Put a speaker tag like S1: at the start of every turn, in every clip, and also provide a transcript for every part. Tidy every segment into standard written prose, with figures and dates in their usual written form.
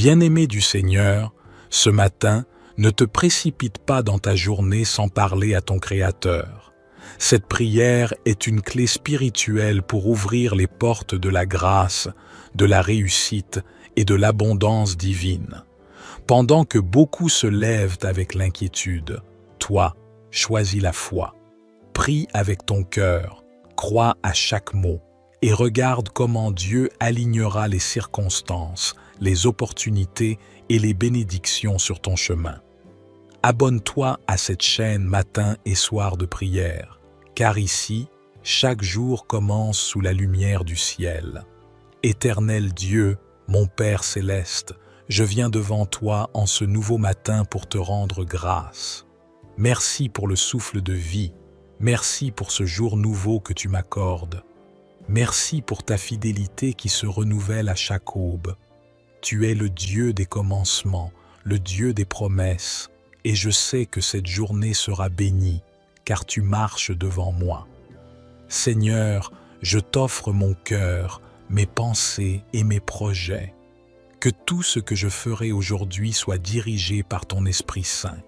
S1: Bien-aimé du Seigneur, ce matin, ne te précipite pas dans ta journée sans parler à ton Créateur. Cette prière est une clé spirituelle pour ouvrir les portes de la grâce, de la réussite et de l'abondance divine. Pendant que beaucoup se lèvent avec l'inquiétude, toi, choisis la foi. Prie avec ton cœur, crois à chaque mot et regarde comment Dieu alignera les circonstances, les opportunités et les bénédictions sur ton chemin. Abonne-toi à cette chaîne matin et soir de prière, car ici, chaque jour commence sous la lumière du ciel. Éternel Dieu, mon Père céleste, je viens devant toi en ce nouveau matin pour te rendre grâce. Merci pour le souffle de vie, merci pour ce jour nouveau que tu m'accordes. Merci pour ta fidélité qui se renouvelle à chaque aube. Tu es le Dieu des commencements, le Dieu des promesses, et je sais que cette journée sera bénie, car tu marches devant moi. Seigneur, je t'offre mon cœur, mes pensées et mes projets. Que tout ce que je ferai aujourd'hui soit dirigé par ton Esprit Saint.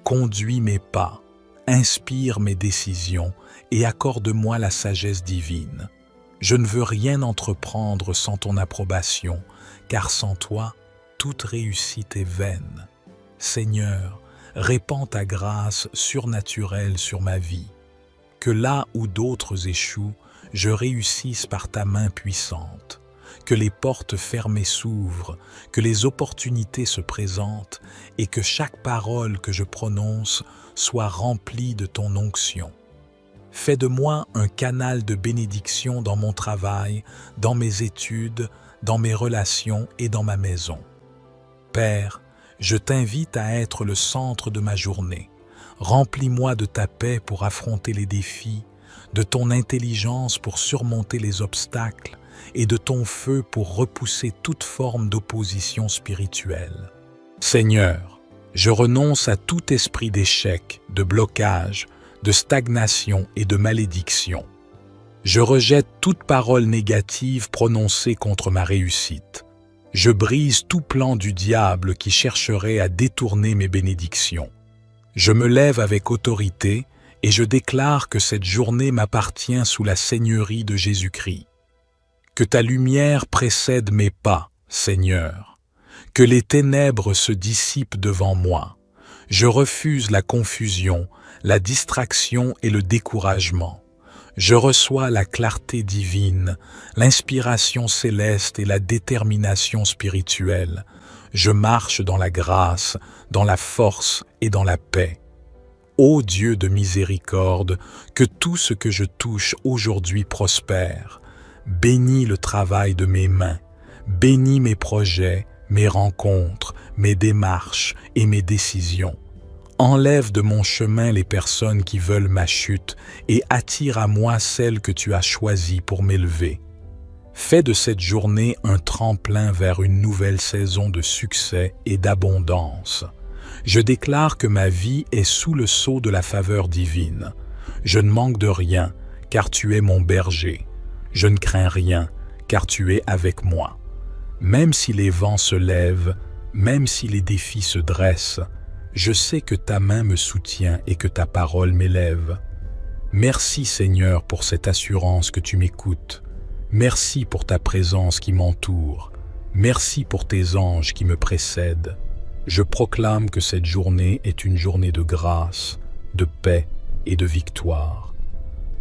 S1: Conduis mes pas, inspire mes décisions et accorde-moi la sagesse divine. Je ne veux rien entreprendre sans ton approbation, car sans toi, toute réussite est vaine. Seigneur, répands ta grâce surnaturelle sur ma vie. Que là où d'autres échouent, je réussisse par ta main puissante. Que les portes fermées s'ouvrent, que les opportunités se présentent et que chaque parole que je prononce soit remplie de ton onction. Fais de moi un canal de bénédiction dans mon travail, dans mes études, dans mes relations et dans ma maison. Père, je t'invite à être le centre de ma journée. Remplis-moi de ta paix pour affronter les défis, de ton intelligence pour surmonter les obstacles et de ton feu pour repousser toute forme d'opposition spirituelle. Seigneur, je renonce à tout esprit d'échec, de blocage, de stagnation et de malédiction. Je rejette toute parole négative prononcée contre ma réussite. Je brise tout plan du diable qui chercherait à détourner mes bénédictions. Je me lève avec autorité et je déclare que cette journée m'appartient sous la seigneurie de Jésus-Christ. Que ta lumière précède mes pas, Seigneur. Que les ténèbres se dissipent devant moi. Je refuse la confusion, la distraction et le découragement. Je reçois la clarté divine, l'inspiration céleste et la détermination spirituelle. Je marche dans la grâce, dans la force et dans la paix. Ô Dieu de miséricorde, que tout ce que je touche aujourd'hui prospère. Bénis le travail de mes mains, bénis mes projets, mes rencontres, mes démarches et mes décisions. Enlève de mon chemin les personnes qui veulent ma chute et attire à moi celles que tu as choisies pour m'élever. Fais de cette journée un tremplin vers une nouvelle saison de succès et d'abondance. Je déclare que ma vie est sous le sceau de la faveur divine. Je ne manque de rien, car tu es mon berger. Je ne crains rien, car tu es avec moi. Même si les vents se lèvent, même si les défis se dressent, je sais que ta main me soutient et que ta parole m'élève. Merci Seigneur pour cette assurance que tu m'écoutes. Merci pour ta présence qui m'entoure. Merci pour tes anges qui me précèdent. Je proclame que cette journée est une journée de grâce, de paix et de victoire.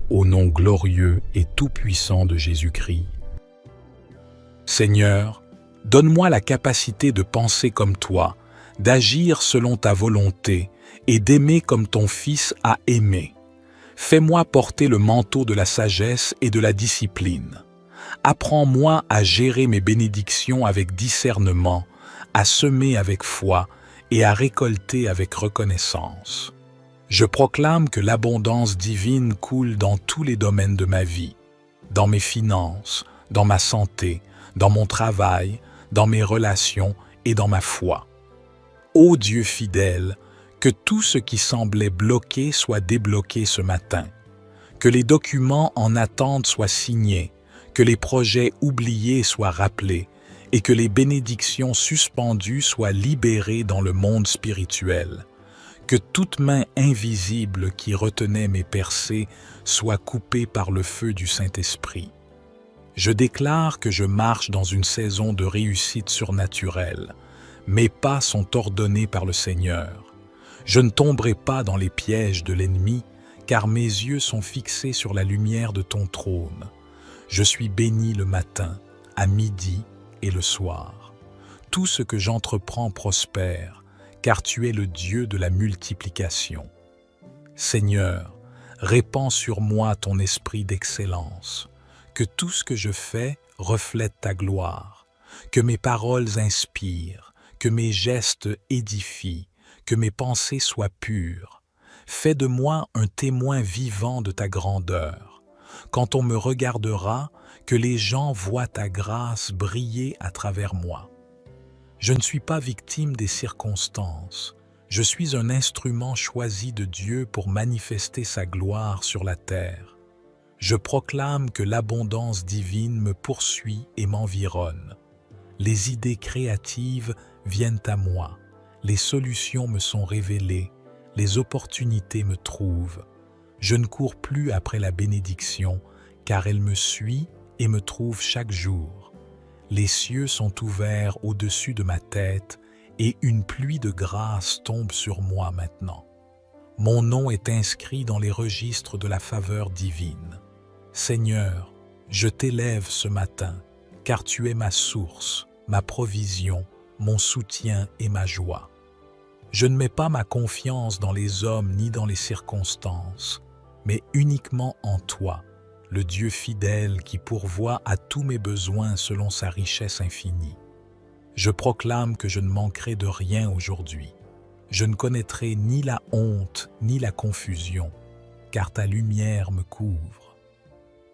S1: Au nom glorieux et tout-puissant de Jésus-Christ. Seigneur, donne-moi la capacité de penser comme toi, d'agir selon ta volonté et d'aimer comme ton Fils a aimé. Fais-moi porter le manteau de la sagesse et de la discipline. Apprends-moi à gérer mes bénédictions avec discernement, à semer avec foi et à récolter avec reconnaissance. Je proclame que l'abondance divine coule dans tous les domaines de ma vie, dans mes finances, dans ma santé, dans mon travail, dans mes relations et dans ma foi. Ô Dieu fidèle, que tout ce qui semblait bloqué soit débloqué ce matin, que les documents en attente soient signés, que les projets oubliés soient rappelés et que les bénédictions suspendues soient libérées dans le monde spirituel. Que toute main invisible qui retenait mes percées soit coupée par le feu du Saint-Esprit. Je déclare que je marche dans une saison de réussite surnaturelle. Mes pas sont ordonnés par le Seigneur. Je ne tomberai pas dans les pièges de l'ennemi, car mes yeux sont fixés sur la lumière de ton trône. Je suis béni le matin, à midi et le soir. Tout ce que j'entreprends prospère, car tu es le Dieu de la multiplication. Seigneur, répands sur moi ton esprit d'excellence, que tout ce que je fais reflète ta gloire, que mes paroles inspirent, que mes gestes édifient, que mes pensées soient pures. Fais de moi un témoin vivant de ta grandeur. Quand on me regardera, que les gens voient ta grâce briller à travers moi. Je ne suis pas victime des circonstances. Je suis un instrument choisi de Dieu pour manifester sa gloire sur la terre. Je proclame que l'abondance divine me poursuit et m'environne. Les idées créatives viennent à moi. Les solutions me sont révélées. Les opportunités me trouvent. Je ne cours plus après la bénédiction, car elle me suit et me trouve chaque jour. Les cieux sont ouverts au-dessus de ma tête et une pluie de grâce tombe sur moi maintenant. Mon nom est inscrit dans les registres de la faveur divine. Seigneur, je t'élève ce matin, car tu es ma source, ma provision, mon soutien et ma joie. Je ne mets pas ma confiance dans les hommes ni dans les circonstances, mais uniquement en toi, le Dieu fidèle qui pourvoit à tous mes besoins selon sa richesse infinie. Je proclame que je ne manquerai de rien aujourd'hui. Je ne connaîtrai ni la honte ni la confusion, car ta lumière me couvre.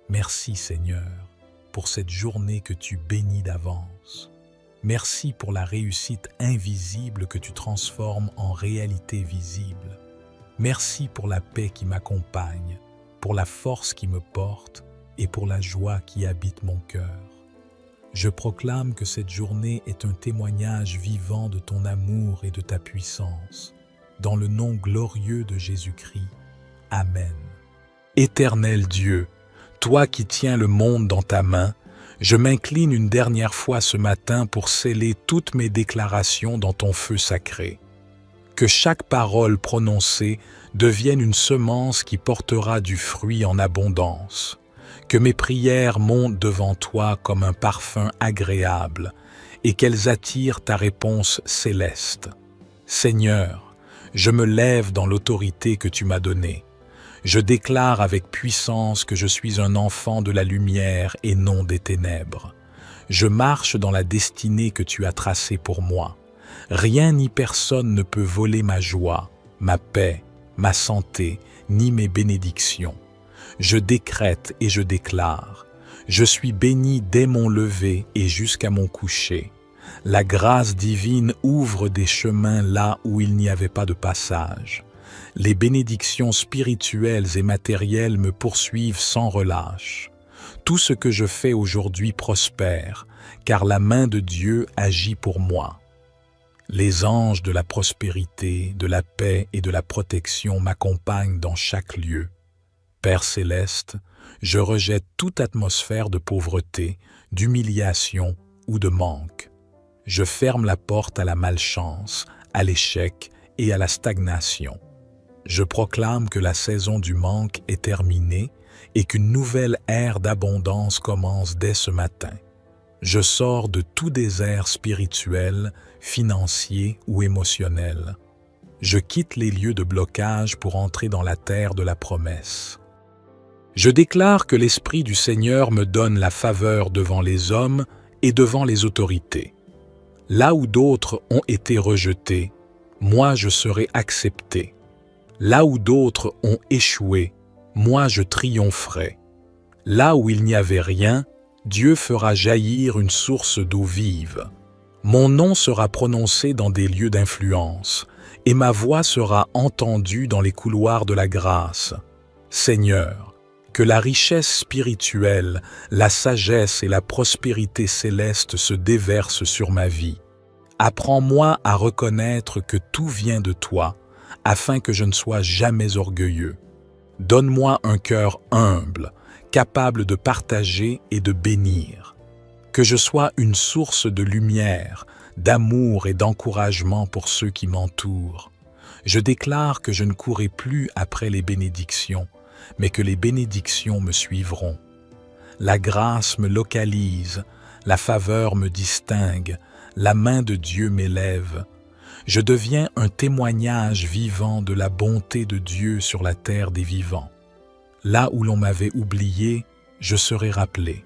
S1: Merci Seigneur, pour cette journée que tu bénis d'avance. Merci pour la réussite invisible que tu transformes en réalité visible. Merci pour la paix qui m'accompagne, pour la force qui me porte et pour la joie qui habite mon cœur. Je proclame que cette journée est un témoignage vivant de ton amour et de ta puissance. Dans le nom glorieux de Jésus-Christ. Amen. Éternel Dieu, toi qui tiens le monde dans ta main, je m'incline une dernière fois ce matin pour sceller toutes mes déclarations dans ton feu sacré. Que chaque parole prononcée devienne une semence qui portera du fruit en abondance. Que mes prières montent devant toi comme un parfum agréable et qu'elles attirent ta réponse céleste. Seigneur, je me lève dans l'autorité que tu m'as donnée. Je déclare avec puissance que je suis un enfant de la lumière et non des ténèbres. Je marche dans la destinée que tu as tracée pour moi. Rien ni personne ne peut voler ma joie, ma paix, ma santé, ni mes bénédictions. Je décrète et je déclare. Je suis béni dès mon lever et jusqu'à mon coucher. La grâce divine ouvre des chemins là où il n'y avait pas de passage. Les bénédictions spirituelles et matérielles me poursuivent sans relâche. Tout ce que je fais aujourd'hui prospère, car la main de Dieu agit pour moi. Les anges de la prospérité, de la paix et de la protection m'accompagnent dans chaque lieu. Père céleste, je rejette toute atmosphère de pauvreté, d'humiliation ou de manque. Je ferme la porte à la malchance, à l'échec et à la stagnation. Je proclame que la saison du manque est terminée et qu'une nouvelle ère d'abondance commence dès ce matin. Je sors de tout désert spirituel, financier ou émotionnel. Je quitte les lieux de blocage pour entrer dans la terre de la promesse. Je déclare que l'Esprit du Seigneur me donne la faveur devant les hommes et devant les autorités. Là où d'autres ont été rejetés, moi je serai accepté. Là où d'autres ont échoué, moi je triompherai. Là où il n'y avait rien, Dieu fera jaillir une source d'eau vive. Mon nom sera prononcé dans des lieux d'influence, et ma voix sera entendue dans les couloirs de la grâce. Seigneur, Que la richesse spirituelle, la sagesse et la prospérité céleste se déversent sur ma vie. Apprends-moi à reconnaître que tout vient de toi, afin que je ne sois jamais orgueilleux. Donne-moi un cœur humble, capable de partager et de bénir. Que je sois une source de lumière, d'amour et d'encouragement pour ceux qui m'entourent. Je déclare que je ne courrai plus après les bénédictions, mais que les bénédictions me suivront. La grâce me localise, la faveur me distingue, la main de Dieu m'élève. Je deviens un témoignage vivant de la bonté de Dieu sur la terre des vivants. Là où l'on m'avait oublié, je serai rappelé.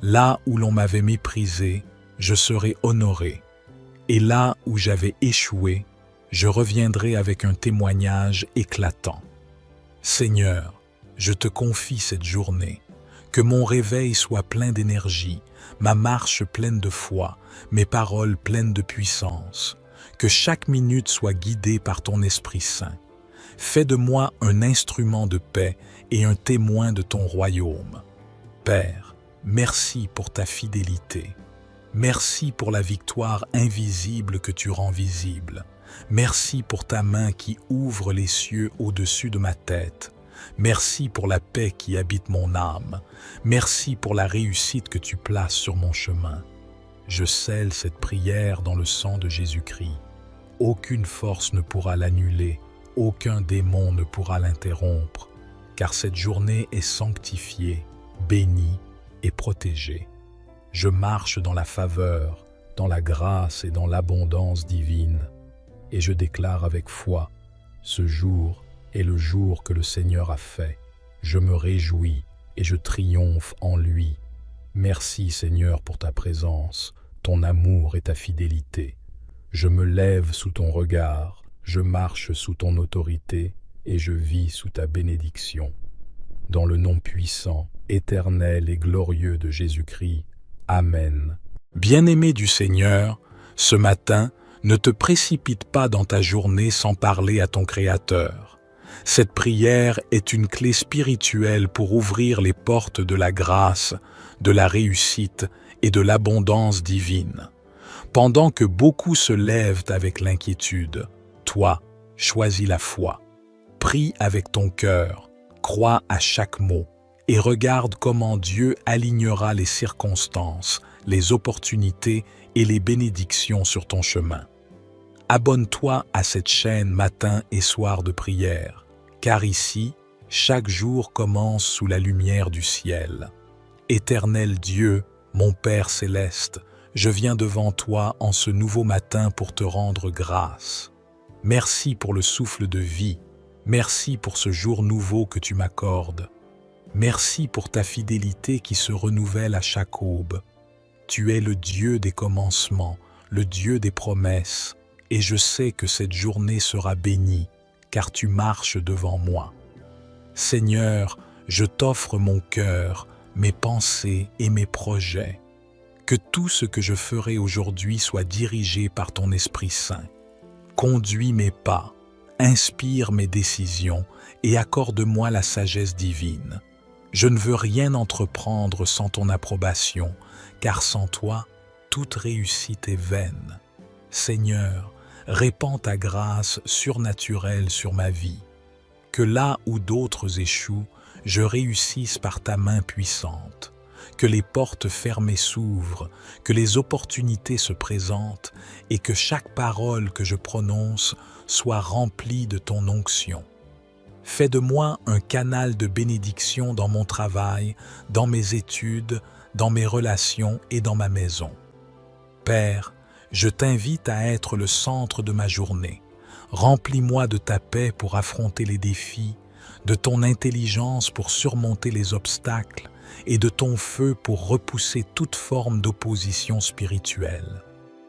S1: Là où l'on m'avait méprisé, je serai honoré. Et là où j'avais échoué, je reviendrai avec un témoignage éclatant. Seigneur, je te confie cette journée. Que mon réveil soit plein d'énergie, ma marche pleine de foi, mes paroles pleines de puissance. Que chaque minute soit guidée par ton Esprit Saint. Fais de moi un instrument de paix et un témoin de ton royaume. Père, merci pour ta fidélité. Merci pour la victoire invisible que tu rends visible. Merci pour ta main qui ouvre les cieux au-dessus de ma tête. Merci pour la paix qui habite mon âme. Merci pour la réussite que tu places sur mon chemin. Je scelle cette prière dans le sang de Jésus-Christ. Aucune force ne pourra l'annuler, aucun démon ne pourra l'interrompre, car cette journée est sanctifiée, bénie et protégée. Je marche dans la faveur, dans la grâce et dans l'abondance divine, et je déclare avec foi, ce jour est le jour que le Seigneur a fait. Je me réjouis et je triomphe en lui. Merci Seigneur pour ta présence, ton amour et ta fidélité. Je me lève sous ton regard, je marche sous ton autorité et je vis sous ta bénédiction. Dans le nom puissant, éternel et glorieux de Jésus-Christ. Amen. Bien-aimé du Seigneur, ce matin, ne te précipite pas dans ta journée sans parler à ton Créateur. Cette prière est une clé spirituelle pour ouvrir les portes de la grâce, de la réussite et de l'abondance divine. Pendant que beaucoup se lèvent avec l'inquiétude, toi, choisis la foi. Prie avec ton cœur, crois à chaque mot et regarde comment Dieu alignera les circonstances, les opportunités et les bénédictions sur ton chemin. Abonne-toi à cette chaîne matin et soir de prière, car ici, chaque jour commence sous la lumière du ciel. Éternel Dieu, mon Père céleste, je viens devant toi en ce nouveau matin pour te rendre grâce. Merci pour le souffle de vie, merci pour ce jour nouveau que tu m'accordes. Merci pour ta fidélité qui se renouvelle à chaque aube. Tu es le Dieu des commencements, le Dieu des promesses, et je sais que cette journée sera bénie, car tu marches devant moi. Seigneur, je t'offre mon cœur, mes pensées et mes projets. Que tout ce que je ferai aujourd'hui soit dirigé par ton Esprit Saint. Conduis mes pas, inspire mes décisions et accorde-moi la sagesse divine. Je ne veux rien entreprendre sans ton approbation, car sans toi, toute réussite est vaine. Seigneur, répands ta grâce surnaturelle sur ma vie. Que là où d'autres échouent, je réussisse par ta main puissante. Que les portes fermées s'ouvrent, que les opportunités se présentent et que chaque parole que je prononce soit remplie de ton onction. Fais de moi un canal de bénédiction dans mon travail, dans mes études, dans mes relations et dans ma maison. Père, je t'invite à être le centre de ma journée. Remplis-moi de ta paix pour affronter les défis, de ton intelligence pour surmonter les obstacles et de ton feu pour repousser toute forme d'opposition spirituelle.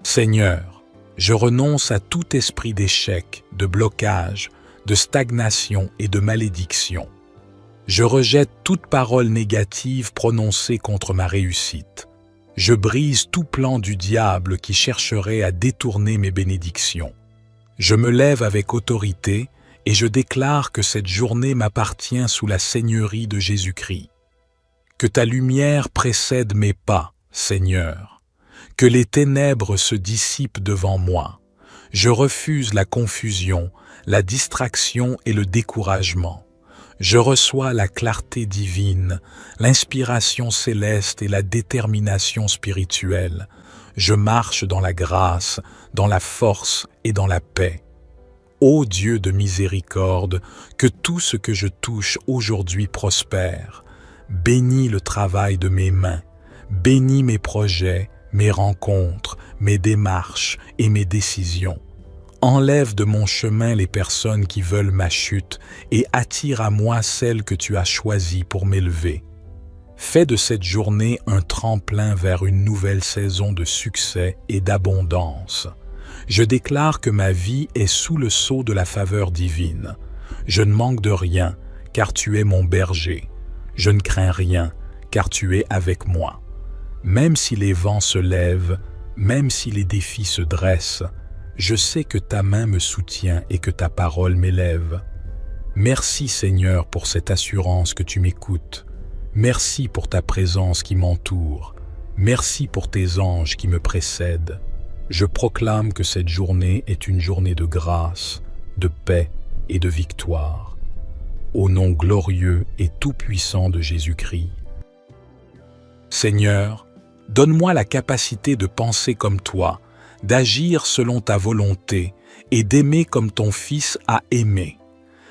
S1: Seigneur, je renonce à tout esprit d'échec, de blocage, de stagnation et de malédiction. Je rejette toute parole négative prononcée contre ma réussite. Je brise tout plan du diable qui chercherait à détourner mes bénédictions. Je me lève avec autorité et je déclare que cette journée m'appartient sous la seigneurie de Jésus-Christ. Que ta lumière précède mes pas, Seigneur. Que les ténèbres se dissipent devant moi. Je refuse la confusion, la distraction et le découragement. Je reçois la clarté divine, l'inspiration céleste et la détermination spirituelle. Je marche dans la grâce, dans la force et dans la paix. Ô Dieu de miséricorde, que tout ce que je touche aujourd'hui prospère. Bénis le travail de mes mains, bénis mes projets, mes rencontres, mes démarches et mes décisions. Enlève de mon chemin les personnes qui veulent ma chute et attire à moi celles que tu as choisies pour m'élever. Fais de cette journée un tremplin vers une nouvelle saison de succès et d'abondance. Je déclare que ma vie est sous le sceau de la faveur divine. Je ne manque de rien, car tu es mon berger. Je ne crains rien, car tu es avec moi. Même si les vents se lèvent, même si les défis se dressent, je sais que ta main me soutient et que ta parole m'élève. Merci Seigneur pour cette assurance que tu m'écoutes. Merci pour ta présence qui m'entoure. Merci pour tes anges qui me précèdent. Je proclame que cette journée est une journée de grâce, de paix et de victoire. Au nom glorieux et tout-puissant de Jésus-Christ. Seigneur, donne-moi la capacité de penser comme toi, d'agir selon ta volonté et d'aimer comme ton Fils a aimé.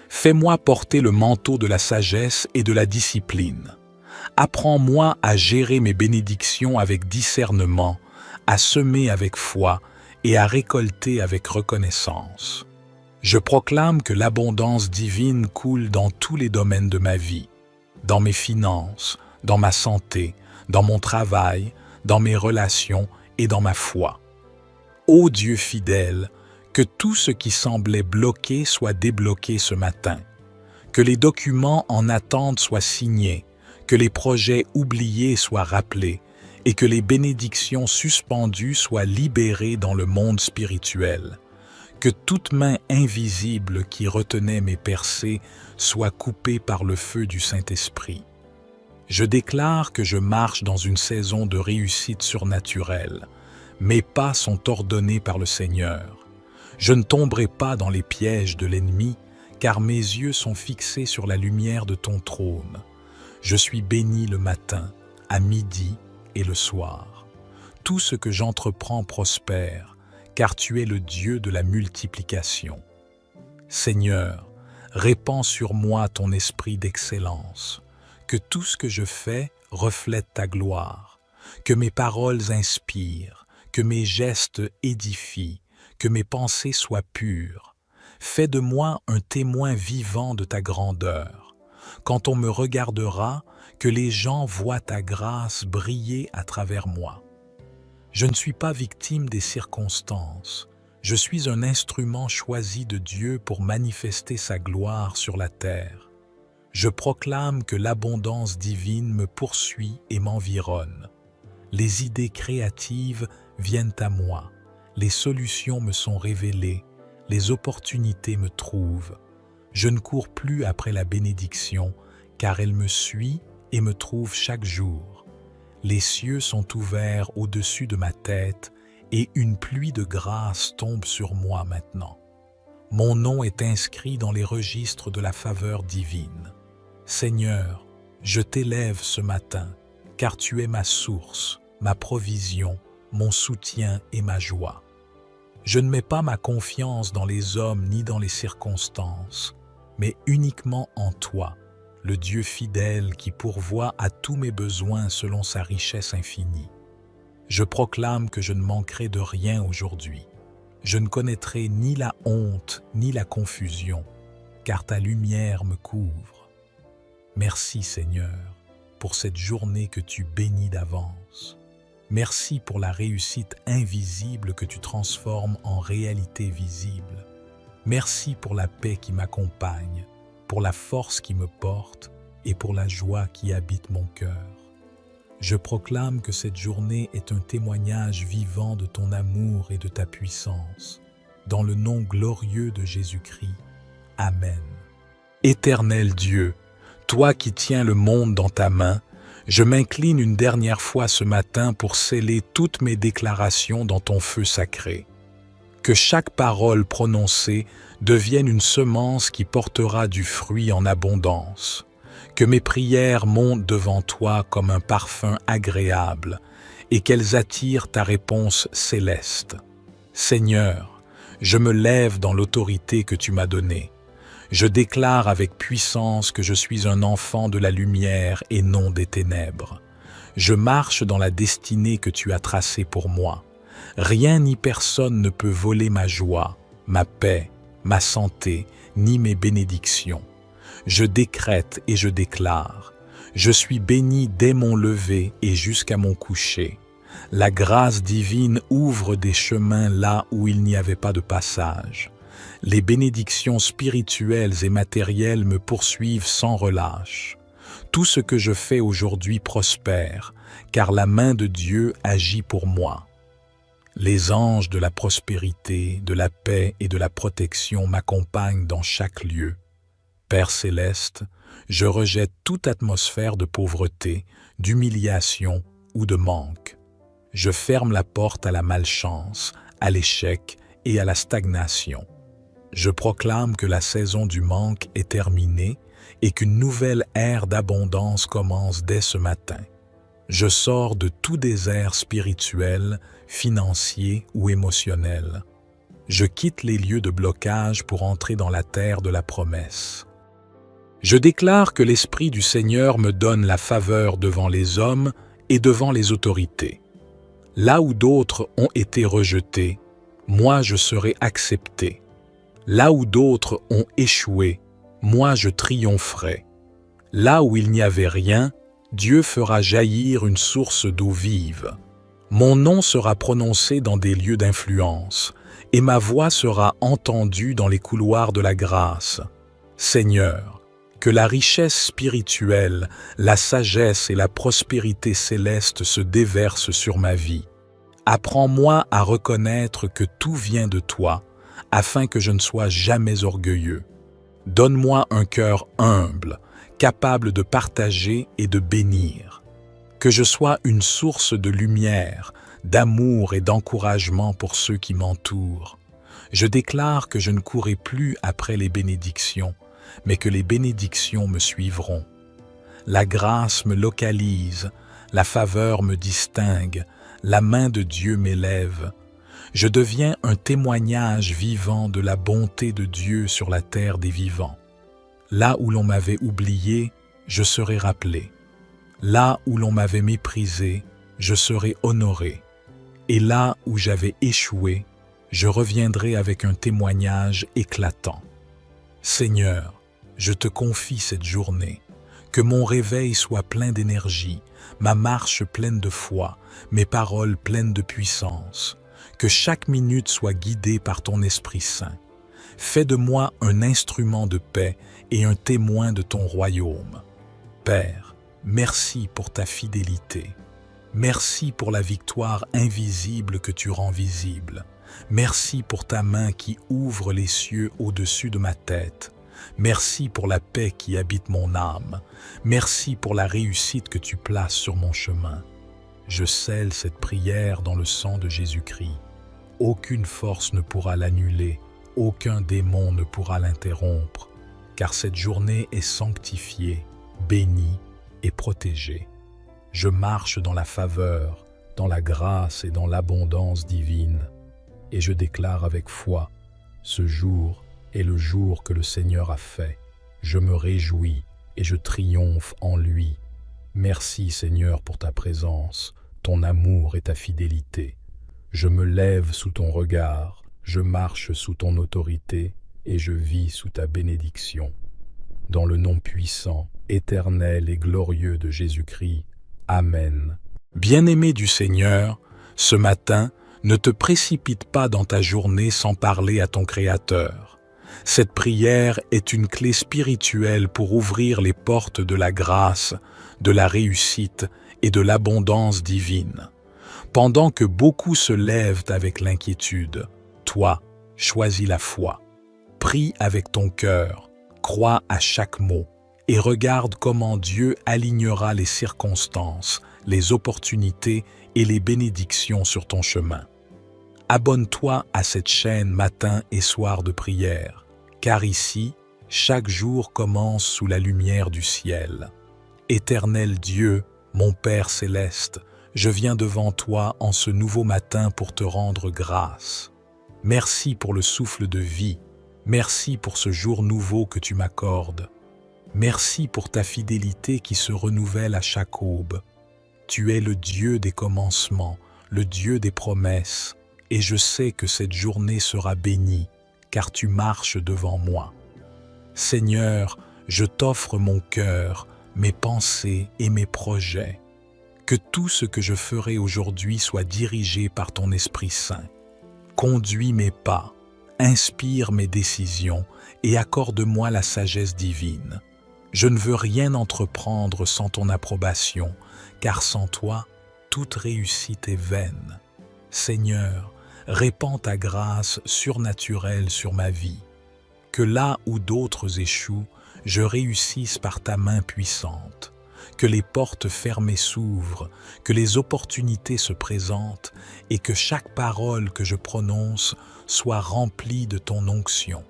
S1: Fais-moi porter le manteau de la sagesse et de la discipline. Apprends-moi à gérer mes bénédictions avec discernement, à semer avec foi et à récolter avec reconnaissance. Je proclame que l'abondance divine coule dans tous les domaines de ma vie, dans mes finances, dans ma santé, dans mon travail, dans mes relations et dans ma foi. Ô Dieu fidèle, que tout ce qui semblait bloqué soit débloqué ce matin, que les documents en attente soient signés, que les projets oubliés soient rappelés et que les bénédictions suspendues soient libérées dans le monde spirituel. Que toute main invisible qui retenait mes percées soit coupée par le feu du Saint-Esprit. Je déclare que je marche dans une saison de réussite surnaturelle. Mes pas sont ordonnés par le Seigneur. Je ne tomberai pas dans les pièges de l'ennemi, car mes yeux sont fixés sur la lumière de ton trône. Je suis béni le matin, à midi et le soir. Tout ce que j'entreprends prospère, car tu es le Dieu de la multiplication. Seigneur, répands sur moi ton esprit d'excellence, que tout ce que je fais reflète ta gloire, que mes paroles inspirent, que mes gestes édifient, que mes pensées soient pures. Fais de moi un témoin vivant de ta grandeur. Quand on me regardera, que les gens voient ta grâce briller à travers moi. Je ne suis pas victime des circonstances. Je suis un instrument choisi de Dieu pour manifester sa gloire sur la terre. Je proclame que l'abondance divine me poursuit et m'environne. Les idées créatives viennent à moi. Les solutions me sont révélées. Les opportunités me trouvent. Je ne cours plus après la bénédiction, car elle me suit et me trouve chaque jour. Les cieux sont ouverts au-dessus de ma tête et une pluie de grâce tombe sur moi maintenant. Mon nom est inscrit dans les registres de la faveur divine. Seigneur, je t'élève ce matin, car tu es ma source, ma provision, mon soutien et ma joie. Je ne mets pas ma confiance dans les hommes ni dans les circonstances, mais uniquement en toi, le Dieu fidèle qui pourvoit à tous mes besoins selon sa richesse infinie. Je proclame que je ne manquerai de rien aujourd'hui. Je ne connaîtrai ni la honte ni la confusion, car ta lumière me couvre. Merci Seigneur, pour cette journée que tu bénis d'avance. Merci pour la réussite invisible que tu transformes en réalité visible. Merci pour la paix qui m'accompagne, pour la force qui me porte et pour la joie qui habite mon cœur. Je proclame que cette journée est un témoignage vivant de ton amour et de ta puissance. Dans le nom glorieux de Jésus-Christ. Amen. Éternel Dieu, toi qui tiens le monde dans ta main, je m'incline une dernière fois ce matin pour sceller toutes mes déclarations dans ton feu sacré. Que chaque parole prononcée devienne une semence qui portera du fruit en abondance. Que mes prières montent devant toi comme un parfum agréable et qu'elles attirent ta réponse céleste. Seigneur, je me lève dans l'autorité que tu m'as donnée. Je déclare avec puissance que je suis un enfant de la lumière et non des ténèbres. Je marche dans la destinée que tu as tracée pour moi. Rien ni personne ne peut voler ma joie, ma paix, ma santé, ni mes bénédictions. Je décrète et je déclare. Je suis béni dès mon lever et jusqu'à mon coucher. La grâce divine ouvre des chemins là où il n'y avait pas de passage. Les bénédictions spirituelles et matérielles me poursuivent sans relâche. Tout ce que je fais aujourd'hui prospère, car la main de Dieu agit pour moi. Les anges de la prospérité, de la paix et de la protection m'accompagnent dans chaque lieu. Père céleste, je rejette toute atmosphère de pauvreté, d'humiliation ou de manque. Je ferme la porte à la malchance, à l'échec et à la stagnation. Je proclame que la saison du manque est terminée et qu'une nouvelle ère d'abondance commence dès ce matin. Je sors de tout désert spirituel, financier ou émotionnel. Je quitte les lieux de blocage pour entrer dans la terre de la promesse. Je déclare que l'Esprit du Seigneur me donne la faveur devant les hommes et devant les autorités. Là où d'autres ont été rejetés, moi je serai accepté. Là où d'autres ont échoué, moi je triompherai. Là où il n'y avait rien, Dieu fera jaillir une source d'eau vive. Mon nom sera prononcé dans des lieux d'influence, et ma voix sera entendue dans les couloirs de la grâce. Seigneur, que la richesse spirituelle, la sagesse et la prospérité céleste se déversent sur ma vie. Apprends-moi à reconnaître que tout vient de toi, afin que je ne sois jamais orgueilleux. Donne-moi un cœur humble, capable de partager et de bénir. Que je sois une source de lumière, d'amour et d'encouragement pour ceux qui m'entourent. Je déclare que je ne courrai plus après les bénédictions, mais que les bénédictions me suivront. La grâce me localise, la faveur me distingue, la main de Dieu m'élève. Je deviens un témoignage vivant de la bonté de Dieu sur la terre des vivants. Là où l'on m'avait oublié, je serai rappelé. Là où l'on m'avait méprisé, je serai honoré. Et là où j'avais échoué, je reviendrai avec un témoignage éclatant. Seigneur, je te confie cette journée. Que mon réveil soit plein d'énergie, ma marche pleine de foi, mes paroles pleines de puissance. Que chaque minute soit guidée par ton Esprit Saint. Fais de moi un instrument de paix et un témoin de ton royaume. Père, merci pour ta fidélité. Merci pour la victoire invisible que tu rends visible. Merci pour ta main qui ouvre les cieux au-dessus de ma tête. Merci pour la paix qui habite mon âme. Merci pour la réussite que tu places sur mon chemin. Je scelle cette prière dans le sang de Jésus-Christ. Aucune force ne pourra l'annuler, aucun démon ne pourra l'interrompre, car cette journée est sanctifiée, bénie et protégée. Je marche dans la faveur, dans la grâce et dans l'abondance divine, et je déclare avec foi, ce jour est le jour que le Seigneur a fait. Je me réjouis et je triomphe en lui. Merci Seigneur pour ta présence, ton amour et ta fidélité. Je me lève sous ton regard, je marche sous ton autorité et je vis sous ta bénédiction. Dans le nom puissant, éternel et glorieux de Jésus-Christ. Amen. Bien-aimé du Seigneur, ce matin, ne te précipite pas dans ta journée sans parler à ton Créateur. Cette prière est une clé spirituelle pour ouvrir les portes de la grâce, de la réussite et de l'abondance divine. Pendant que beaucoup se lèvent avec l'inquiétude, toi, choisis la foi. Prie avec ton cœur, crois à chaque mot et regarde comment Dieu alignera les circonstances, les opportunités et les bénédictions sur ton chemin. Abonne-toi à cette chaîne matin et soir de prière, car ici, chaque jour commence sous la lumière du ciel. Éternel Dieu, mon Père céleste, je viens devant toi en ce nouveau matin pour te rendre grâce. Merci pour le souffle de vie, merci pour ce jour nouveau que tu m'accordes. Merci pour ta fidélité qui se renouvelle à chaque aube. Tu es le Dieu des commencements, le Dieu des promesses, et je sais que cette journée sera bénie, car tu marches devant moi. Seigneur, je t'offre mon cœur, mes pensées et mes projets. Que tout ce que je ferai aujourd'hui soit dirigé par ton Esprit Saint. Conduis mes pas, inspire mes décisions et accorde-moi la sagesse divine. Je ne veux rien entreprendre sans ton approbation, car sans toi, toute réussite est vaine. Seigneur, répands ta grâce surnaturelle sur ma vie. Que là où d'autres échouent, je réussisse par ta main puissante. Que les portes fermées s'ouvrent, que les opportunités se présentent et que chaque parole que je prononce soit remplie de ton onction.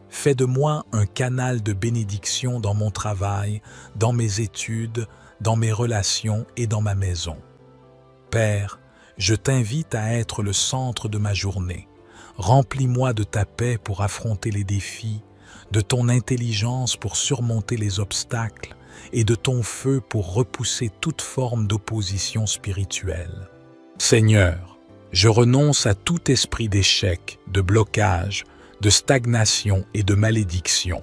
S1: Fais de moi un canal de bénédiction dans mon travail, dans mes études, dans mes relations et dans ma maison. Père, je t'invite à être le centre de ma journée. Remplis-moi de ta paix pour affronter les défis, de ton intelligence pour surmonter les obstacles et de ton feu pour repousser toute forme d'opposition spirituelle. Seigneur, je renonce à tout esprit d'échec, de blocage, de stagnation et de malédiction.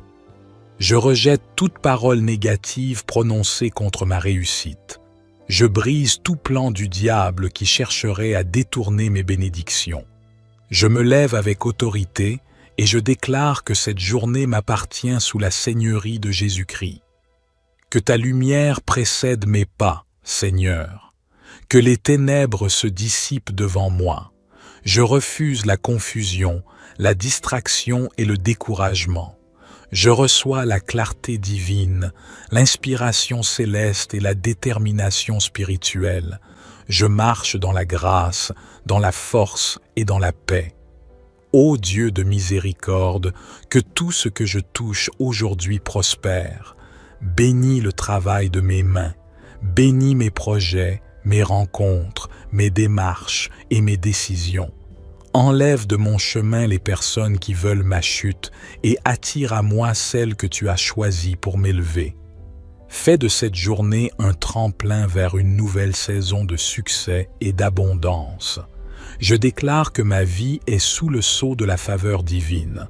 S1: Je rejette toute parole négative prononcée contre ma réussite. Je brise tout plan du diable qui chercherait à détourner mes bénédictions. Je me lève avec autorité et je déclare que cette journée m'appartient sous la seigneurie de Jésus-Christ. Que ta lumière précède mes pas, Seigneur. Que les ténèbres se dissipent devant moi. Je refuse la confusion, la distraction et le découragement. Je reçois la clarté divine, l'inspiration céleste et la détermination spirituelle. Je marche dans la grâce, dans la force et dans la paix. Ô Dieu de miséricorde, que tout ce que je touche aujourd'hui prospère. Bénis le travail de mes mains, bénis mes projets, mes rencontres, mes démarches et mes décisions. Enlève de mon chemin les personnes qui veulent ma chute et attire à moi celles que tu as choisies pour m'élever. Fais de cette journée un tremplin vers une nouvelle saison de succès et d'abondance. Je déclare que ma vie est sous le sceau de la faveur divine.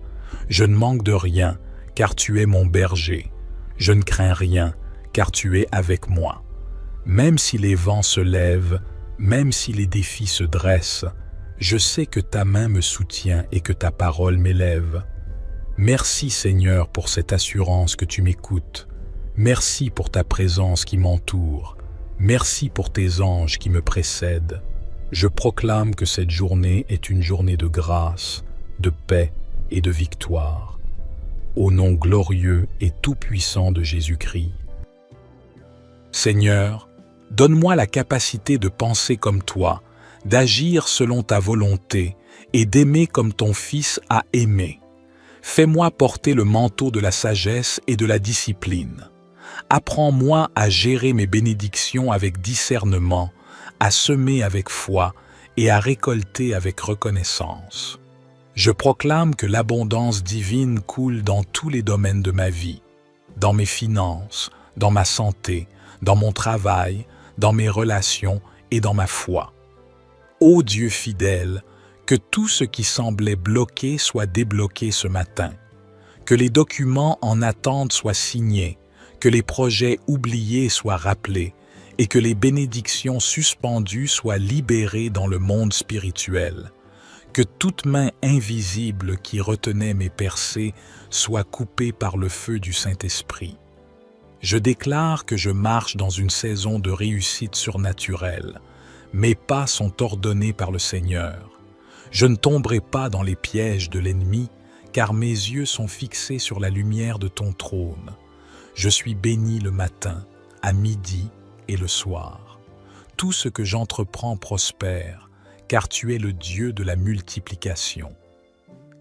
S1: Je ne manque de rien, car tu es mon berger. Je ne crains rien, car tu es avec moi. Même si les vents se lèvent, même si les défis se dressent, je sais que ta main me soutient et que ta parole m'élève. Merci Seigneur pour cette assurance que tu m'écoutes. Merci pour ta présence qui m'entoure. Merci pour tes anges qui me précèdent. Je proclame que cette journée est une journée de grâce, de paix et de victoire. Au nom glorieux et tout-puissant de Jésus-Christ. Seigneur, donne-moi la capacité de penser comme toi, d'agir selon ta volonté et d'aimer comme ton Fils a aimé. Fais-moi porter le manteau de la sagesse et de la discipline. Apprends-moi à gérer mes bénédictions avec discernement, à semer avec foi et à récolter avec reconnaissance. Je proclame que l'abondance divine coule dans tous les domaines de ma vie, dans mes finances, dans ma santé, dans mon travail, dans mes relations et dans ma foi. Ô Dieu fidèle, que tout ce qui semblait bloqué soit débloqué ce matin, que les documents en attente soient signés, que les projets oubliés soient rappelés et que les bénédictions suspendues soient libérées dans le monde spirituel, que toute main invisible qui retenait mes percées soit coupée par le feu du Saint-Esprit. Je déclare que je marche dans une saison de réussite surnaturelle. Mes pas sont ordonnés par le Seigneur. Je ne tomberai pas dans les pièges de l'ennemi, car mes yeux sont fixés sur la lumière de ton trône. Je suis béni le matin, à midi et le soir. Tout ce que j'entreprends prospère, car tu es le Dieu de la multiplication.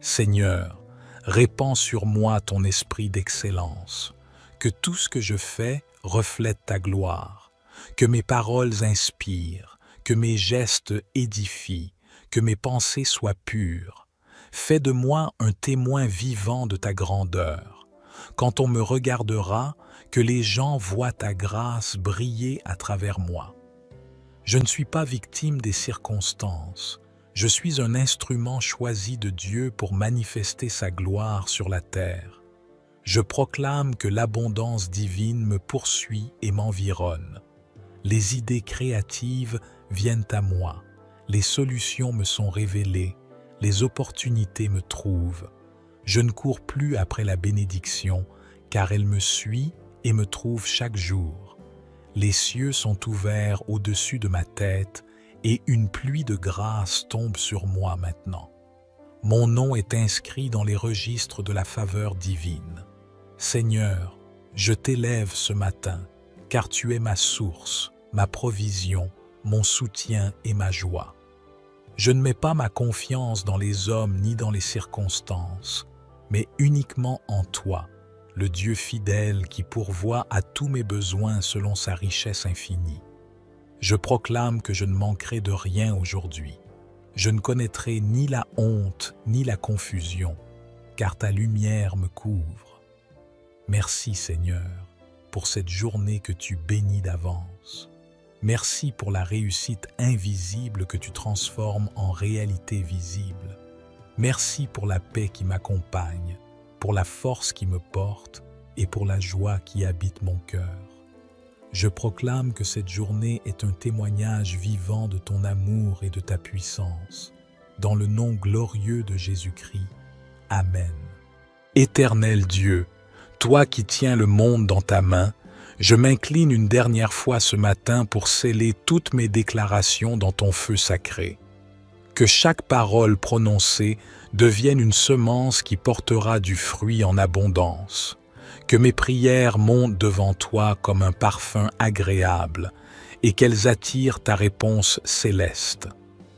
S1: Seigneur, répands sur moi ton esprit d'excellence, que tout ce que je fais reflète ta gloire, que mes paroles inspirent, que mes gestes édifient, que mes pensées soient pures. Fais de moi un témoin vivant de ta grandeur. Quand on me regardera, que les gens voient ta grâce briller à travers moi. Je ne suis pas victime des circonstances. Je suis un instrument choisi de Dieu pour manifester sa gloire sur la terre. Je proclame que l'abondance divine me poursuit et m'environne. Les idées créatives viennent à moi. Les solutions me sont révélées. Les opportunités me trouvent. Je ne cours plus après la bénédiction, car elle me suit et me trouve chaque jour. Les cieux sont ouverts au-dessus de ma tête et une pluie de grâce tombe sur moi maintenant. Mon nom est inscrit dans les registres de la faveur divine. Seigneur, je t'élève ce matin, car tu es ma source, ma provision, mon soutien et ma joie. Je ne mets pas ma confiance dans les hommes ni dans les circonstances, mais uniquement en toi, le Dieu fidèle qui pourvoit à tous mes besoins selon sa richesse infinie. Je proclame que je ne manquerai de rien aujourd'hui. Je ne connaîtrai ni la honte ni la confusion, car ta lumière me couvre. Merci Seigneur, pour cette journée que tu bénis d'avance. Merci pour la réussite invisible que tu transformes en réalité visible. Merci pour la paix qui m'accompagne, pour la force qui me porte et pour la joie qui habite mon cœur. Je proclame que cette journée est un témoignage vivant de ton amour et de ta puissance. Dans le nom glorieux de Jésus-Christ. Amen. Éternel Dieu, toi qui tiens le monde dans ta main, je m'incline une dernière fois ce matin pour sceller toutes mes déclarations dans ton feu sacré. Que chaque parole prononcée devienne une semence qui portera du fruit en abondance. Que mes prières montent devant toi comme un parfum agréable et qu'elles attirent ta réponse céleste.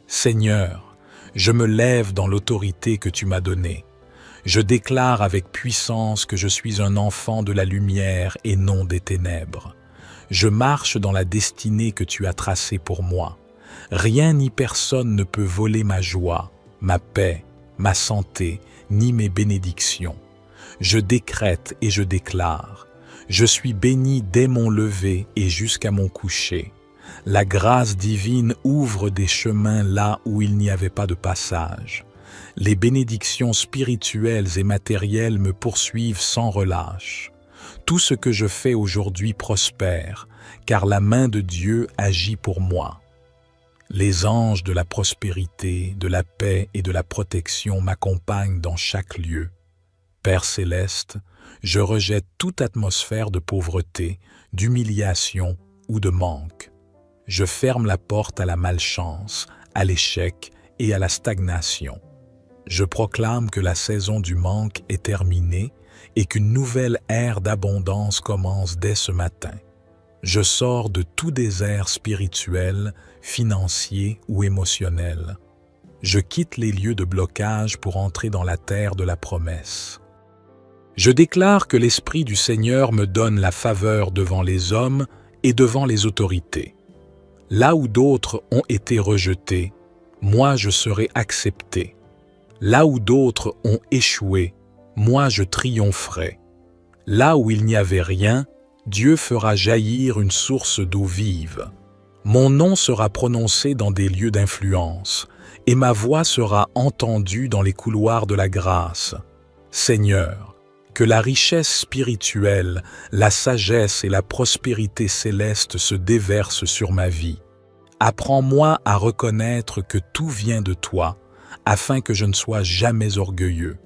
S1: Seigneur, je me lève dans l'autorité que tu m'as donnée. Je déclare avec puissance que je suis un enfant de la lumière et non des ténèbres. Je marche dans la destinée que tu as tracée pour moi. Rien ni personne ne peut voler ma joie, ma paix, ma santé, ni mes bénédictions. Je décrète et je déclare. Je suis béni dès mon lever et jusqu'à mon coucher. La grâce divine ouvre des chemins là où il n'y avait pas de passage. Les bénédictions spirituelles et matérielles me poursuivent sans relâche. Tout ce que je fais aujourd'hui prospère, car la main de Dieu agit pour moi. Les anges de la prospérité, de la paix et de la protection m'accompagnent dans chaque lieu. Père céleste, je rejette toute atmosphère de pauvreté, d'humiliation ou de manque. Je ferme la porte à la malchance, à l'échec et à la stagnation. Je proclame que la saison du manque est terminée et qu'une nouvelle ère d'abondance commence dès ce matin. Je sors de tout désert spirituel, financier ou émotionnel. Je quitte les lieux de blocage pour entrer dans la terre de la promesse. Je déclare que l'Esprit du Seigneur me donne la faveur devant les hommes et devant les autorités. Là où d'autres ont été rejetés, moi je serai accepté. Là où d'autres ont échoué, moi je triompherai. Là où il n'y avait rien, Dieu fera jaillir une source d'eau vive. Mon nom sera prononcé dans des lieux d'influence, et ma voix sera entendue dans les couloirs de la grâce. Seigneur, que la richesse spirituelle, la sagesse et la prospérité céleste se déversent sur ma vie. Apprends-moi à reconnaître que tout vient de toi, afin que je ne sois jamais orgueilleux.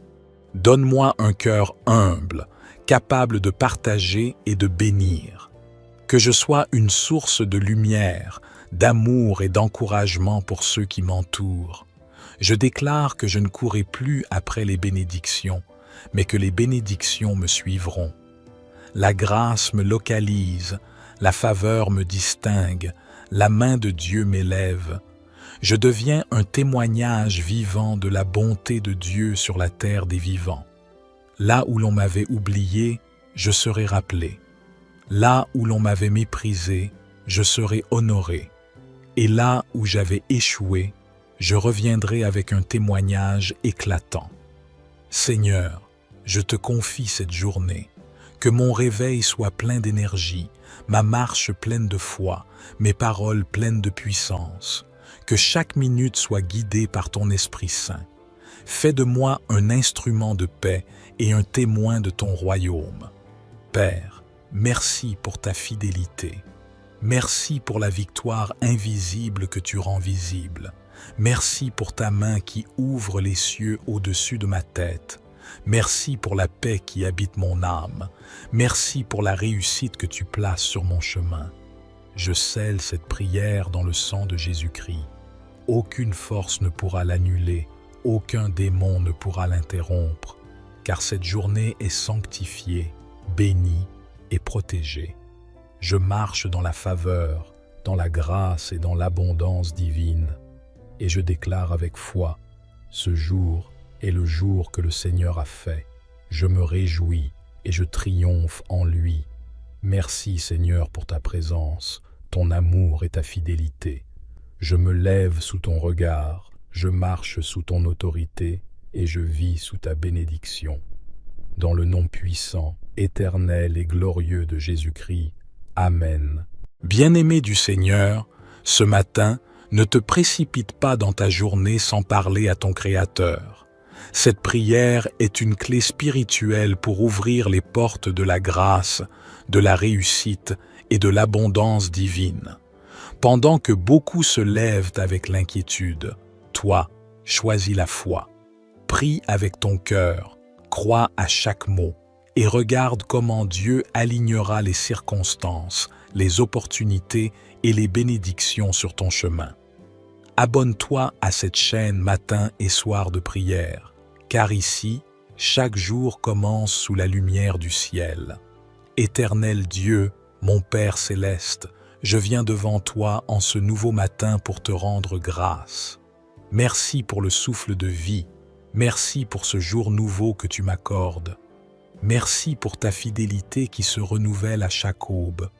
S1: Donne-moi un cœur humble, capable de partager et de bénir. Que je sois une source de lumière, d'amour et d'encouragement pour ceux qui m'entourent. Je déclare que je ne courrai plus après les bénédictions, mais que les bénédictions me suivront. La grâce me localise, la faveur me distingue, la main de Dieu m'élève. Je deviens un témoignage vivant de la bonté de Dieu sur la terre des vivants. Là où l'on m'avait oublié, je serai rappelé. Là où l'on m'avait méprisé, je serai honoré. Et là où j'avais échoué, je reviendrai avec un témoignage éclatant. Seigneur, je te confie cette journée. Que mon réveil soit plein d'énergie, ma marche pleine de foi, mes paroles pleines de puissance. Que chaque minute soit guidée par ton Esprit Saint. Fais de moi un instrument de paix et un témoin de ton royaume. Père, merci pour ta fidélité. Merci pour la victoire invisible que tu rends visible. Merci pour ta main qui ouvre les cieux au-dessus de ma tête. Merci pour la paix qui habite mon âme. Merci pour la réussite que tu places sur mon chemin. Je scelle cette prière dans le sang de Jésus-Christ. Aucune force ne pourra l'annuler, aucun démon ne pourra l'interrompre, car cette journée est sanctifiée, bénie et protégée. Je marche dans la faveur, dans la grâce et dans l'abondance divine, et je déclare avec foi, ce jour est le jour que le Seigneur a fait. Je me réjouis et je triomphe en lui. Merci Seigneur pour ta présence, ton amour et ta fidélité. Je me lève sous ton regard, je marche sous ton autorité et je vis sous ta bénédiction. Dans le nom puissant, éternel et glorieux de Jésus-Christ. Amen. Bien-aimé du Seigneur, ce matin, ne te précipite pas dans ta journée sans parler à ton Créateur. Cette prière est une clé spirituelle pour ouvrir les portes de la grâce, de la réussite et de l'abondance divine. Pendant que beaucoup se lèvent avec l'inquiétude, toi, choisis la foi. Prie avec ton cœur, crois à chaque mot et regarde comment Dieu alignera les circonstances, les opportunités et les bénédictions sur ton chemin. Abonne-toi à cette chaîne matin et soir de prière, car ici, chaque jour commence sous la lumière du ciel. Éternel Dieu, mon Père céleste, je viens devant toi en ce nouveau matin pour te rendre grâce. Merci pour le souffle de vie, merci pour ce jour nouveau que tu m'accordes. Merci pour ta fidélité qui se renouvelle à chaque aube.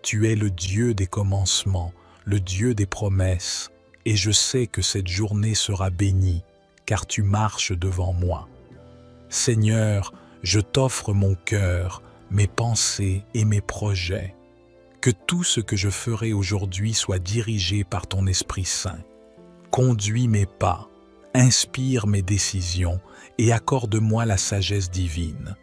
S1: Tu es le Dieu des commencements, le Dieu des promesses, et je sais que cette journée sera bénie, car tu marches devant moi. Seigneur, je t'offre mon cœur, mes pensées et mes projets. Que tout ce que je ferai aujourd'hui soit dirigé par ton Esprit Saint. Conduis mes pas, inspire mes décisions et accorde-moi la sagesse divine.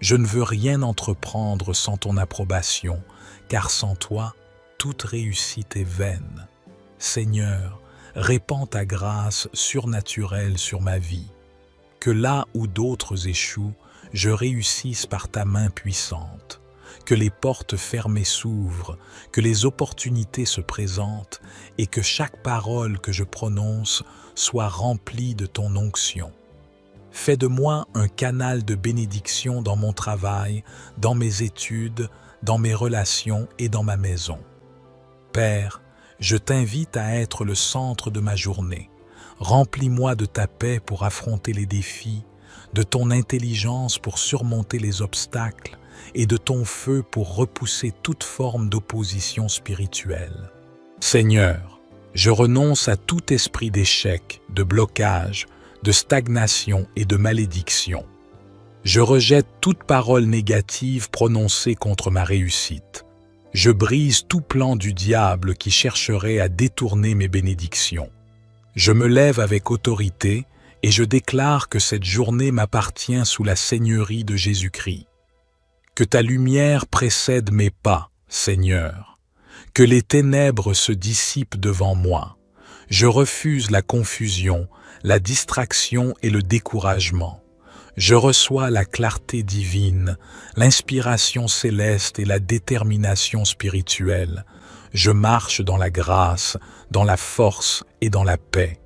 S1: Je ne veux rien entreprendre sans ton approbation, car sans toi, toute réussite est vaine. Seigneur, répands ta grâce surnaturelle sur ma vie. Que là où d'autres échouent, je réussisse par ta main puissante. Que les portes fermées s'ouvrent, que les opportunités se présentent et que chaque parole que je prononce soit remplie de ton onction. Fais de moi un canal de bénédiction dans mon travail, dans mes études, dans mes relations et dans ma maison. Père, je t'invite à être le centre de ma journée. Remplis-moi de ta paix pour affronter les défis, de ton intelligence pour surmonter les obstacles et de ton feu pour repousser toute forme d'opposition spirituelle. Seigneur, je renonce à tout esprit d'échec, de blocage, de stagnation et de malédiction. Je rejette toute parole négative prononcée contre ma réussite. Je brise tout plan du diable qui chercherait à détourner mes bénédictions. Je me lève avec autorité et je déclare que cette journée m'appartient sous la seigneurie de Jésus-Christ. Que ta lumière précède mes pas, Seigneur. Que les ténèbres se dissipent devant moi. Je refuse la confusion, la distraction et le découragement. Je reçois la clarté divine, l'inspiration céleste et la détermination spirituelle. Je marche dans la grâce, dans la force et dans la paix.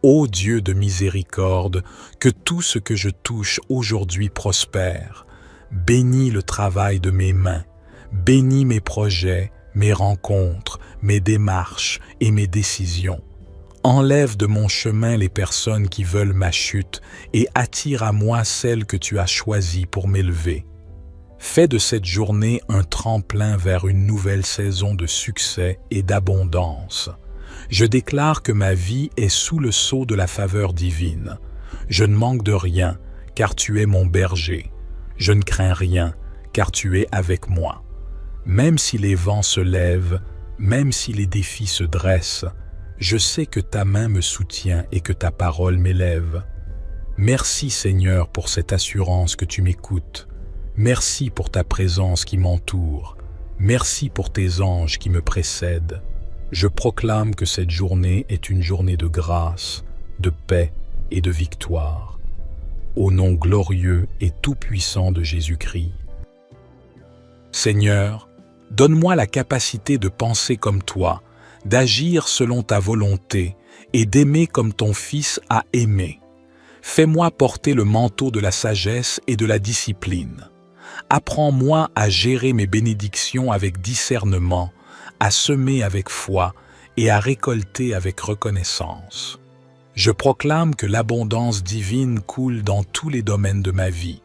S1: Ô Dieu de miséricorde, que tout ce que je touche aujourd'hui prospère. Bénis le travail de mes mains, bénis mes projets, mes rencontres, mes démarches et mes décisions. Enlève de mon chemin les personnes qui veulent ma chute et attire à moi celles que tu as choisies pour m'élever. Fais de cette journée un tremplin vers une nouvelle saison de succès et d'abondance. Je déclare que ma vie est sous le sceau de la faveur divine. Je ne manque de rien, car tu es mon berger. Je ne crains rien, car tu es avec moi. Même si les vents se lèvent, même si les défis se dressent, je sais que ta main me soutient et que ta parole m'élève. Merci Seigneur pour cette assurance que tu m'écoutes. Merci pour ta présence qui m'entoure. Merci pour tes anges qui me précèdent. Je proclame que cette journée est une journée de grâce, de paix et de victoire. Au nom glorieux et tout-puissant de Jésus-Christ. Seigneur, donne-moi la capacité de penser comme toi, d'agir selon ta volonté et d'aimer comme ton Fils a aimé. Fais-moi porter le manteau de la sagesse et de la discipline. Apprends-moi à gérer mes bénédictions avec discernement, à semer avec foi et à récolter avec reconnaissance. Je proclame que l'abondance divine coule dans tous les domaines de ma vie,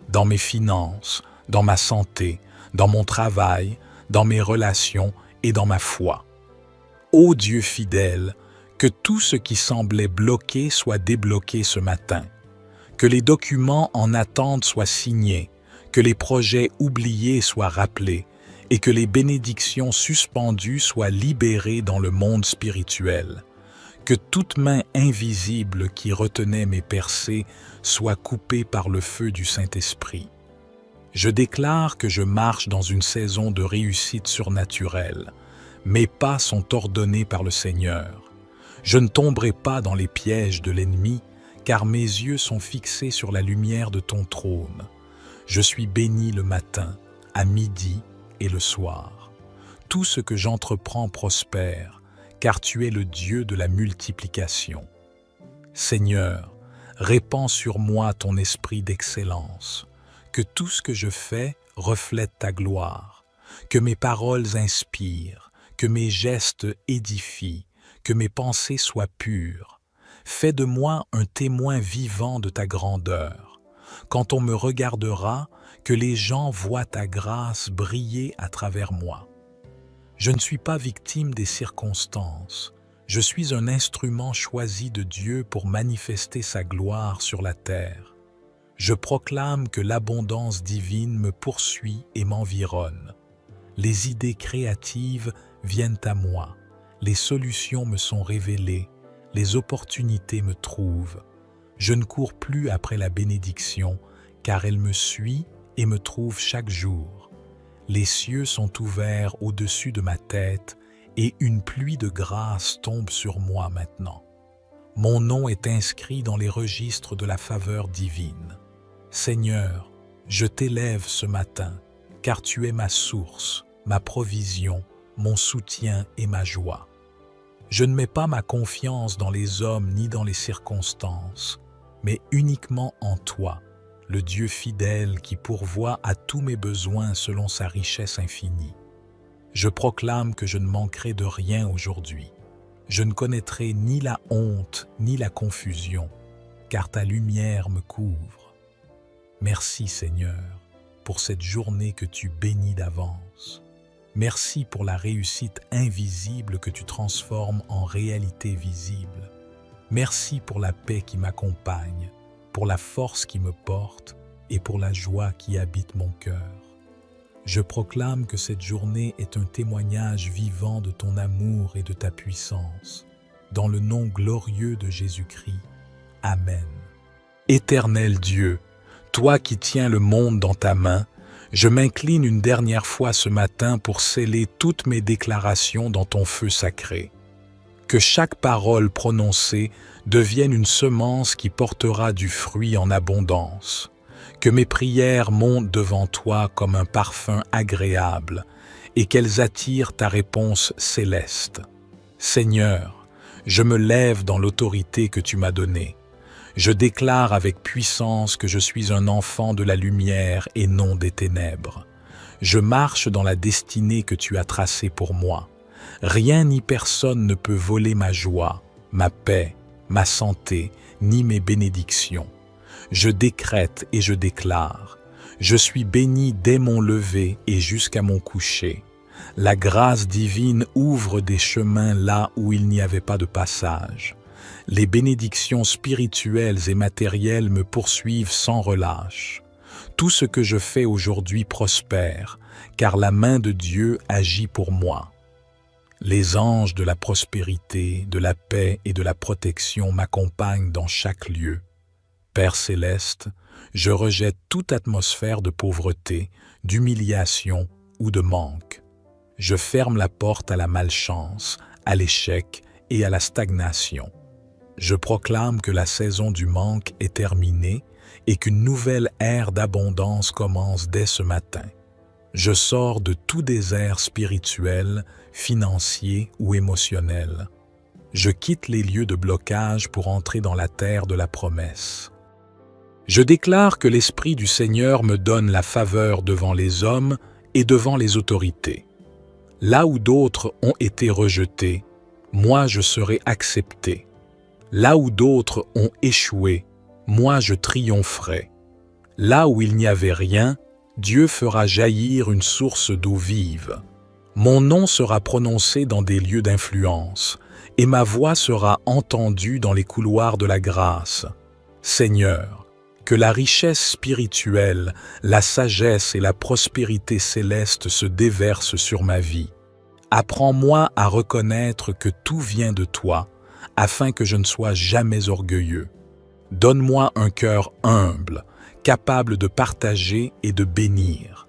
S1: dans mes finances, dans ma santé, dans mon travail, dans mes relations et dans ma foi. Ô Dieu fidèle, que tout ce qui semblait bloqué soit débloqué ce matin, que les documents en attente soient signés, que les projets oubliés soient rappelés et que les bénédictions suspendues soient libérées dans le monde spirituel, que toute main invisible qui retenait mes percées soit coupée par le feu du Saint-Esprit. Je déclare que je marche dans une saison de réussite surnaturelle. Mes pas sont ordonnés par le Seigneur. Je ne tomberai pas dans les pièges de l'ennemi, car mes yeux sont fixés sur la lumière de ton trône. Je suis béni le matin, à midi et le soir. Tout ce que j'entreprends prospère, car tu es le Dieu de la multiplication. Seigneur, répands sur moi ton esprit d'excellence, que tout ce que je fais reflète ta gloire, que mes paroles inspirent, que mes gestes édifient, que mes pensées soient pures. Fais de moi un témoin vivant de ta grandeur. Quand on me regardera, que les gens voient ta grâce briller à travers moi. Je ne suis pas victime des circonstances. Je suis un instrument choisi de Dieu pour manifester sa gloire sur la terre. Je proclame que l'abondance divine me poursuit et m'environne. Les idées créatives viennent à moi, les solutions me sont révélées, les opportunités me trouvent. Je ne cours plus après la bénédiction, car elle me suit et me trouve chaque jour. Les cieux sont ouverts au-dessus de ma tête et une pluie de grâce tombe sur moi maintenant. Mon nom est inscrit dans les registres de la faveur divine. Seigneur, je t'élève ce matin, car tu es ma source, ma provision, mon soutien et ma joie. Je ne mets pas ma confiance dans les hommes ni dans les circonstances, mais uniquement en toi, le Dieu fidèle qui pourvoit à tous mes besoins selon sa richesse infinie. Je proclame que je ne manquerai de rien aujourd'hui. Je ne connaîtrai ni la honte ni la confusion, car ta lumière me couvre. Merci Seigneur, pour cette journée que tu bénis d'avance. Merci pour la réussite invisible que tu transformes en réalité visible. Merci pour la paix qui m'accompagne, pour la force qui me porte et pour la joie qui habite mon cœur. Je proclame que cette journée est un témoignage vivant de ton amour et de ta puissance. Dans le nom glorieux de Jésus-Christ. Amen. Éternel Dieu, toi qui tiens le monde dans ta main, je m'incline une dernière fois ce matin pour sceller toutes mes déclarations dans ton feu sacré. Que chaque parole prononcée devienne une semence qui portera du fruit en abondance. Que mes prières montent devant toi comme un parfum agréable et qu'elles attirent ta réponse céleste. Seigneur, Je me lève dans l'autorité que tu m'as donnée. Je déclare avec puissance que je suis un enfant de la lumière et non des ténèbres. Je marche dans la destinée que tu as tracée pour moi. Rien ni personne ne peut voler ma joie, ma paix, ma santé, ni mes bénédictions. Je décrète et je déclare. Je suis béni dès mon lever et jusqu'à mon coucher. La grâce divine ouvre des chemins là où il n'y avait pas de passage. Les bénédictions spirituelles et matérielles me poursuivent sans relâche. Tout ce que je fais aujourd'hui prospère, car la main de Dieu agit pour moi. Les anges de la prospérité, de la paix et de la protection m'accompagnent dans chaque lieu. Père céleste, je rejette toute atmosphère de pauvreté, d'humiliation ou de manque. Je ferme la porte à la malchance, à l'échec et à la stagnation. Je proclame que la saison du manque est terminée et qu'une nouvelle ère d'abondance commence dès ce matin. Je sors de tout désert spirituel, financier ou émotionnel. Je quitte les lieux de blocage pour entrer dans la terre de la promesse. Je déclare que l'Esprit du Seigneur me donne la faveur devant les hommes et devant les autorités. Là où d'autres ont été rejetés, moi je serai accepté. Là où d'autres ont échoué, moi je triompherai. Là où il n'y avait rien, Dieu fera jaillir une source d'eau vive. Mon nom sera prononcé dans des lieux d'influence, et ma voix sera entendue dans les couloirs de la grâce. Seigneur, que la richesse spirituelle, la sagesse et la prospérité céleste se déversent sur ma vie. Apprends-moi à reconnaître que tout vient de toi, afin que je ne sois jamais orgueilleux. Donne-moi un cœur humble, capable de partager et de bénir.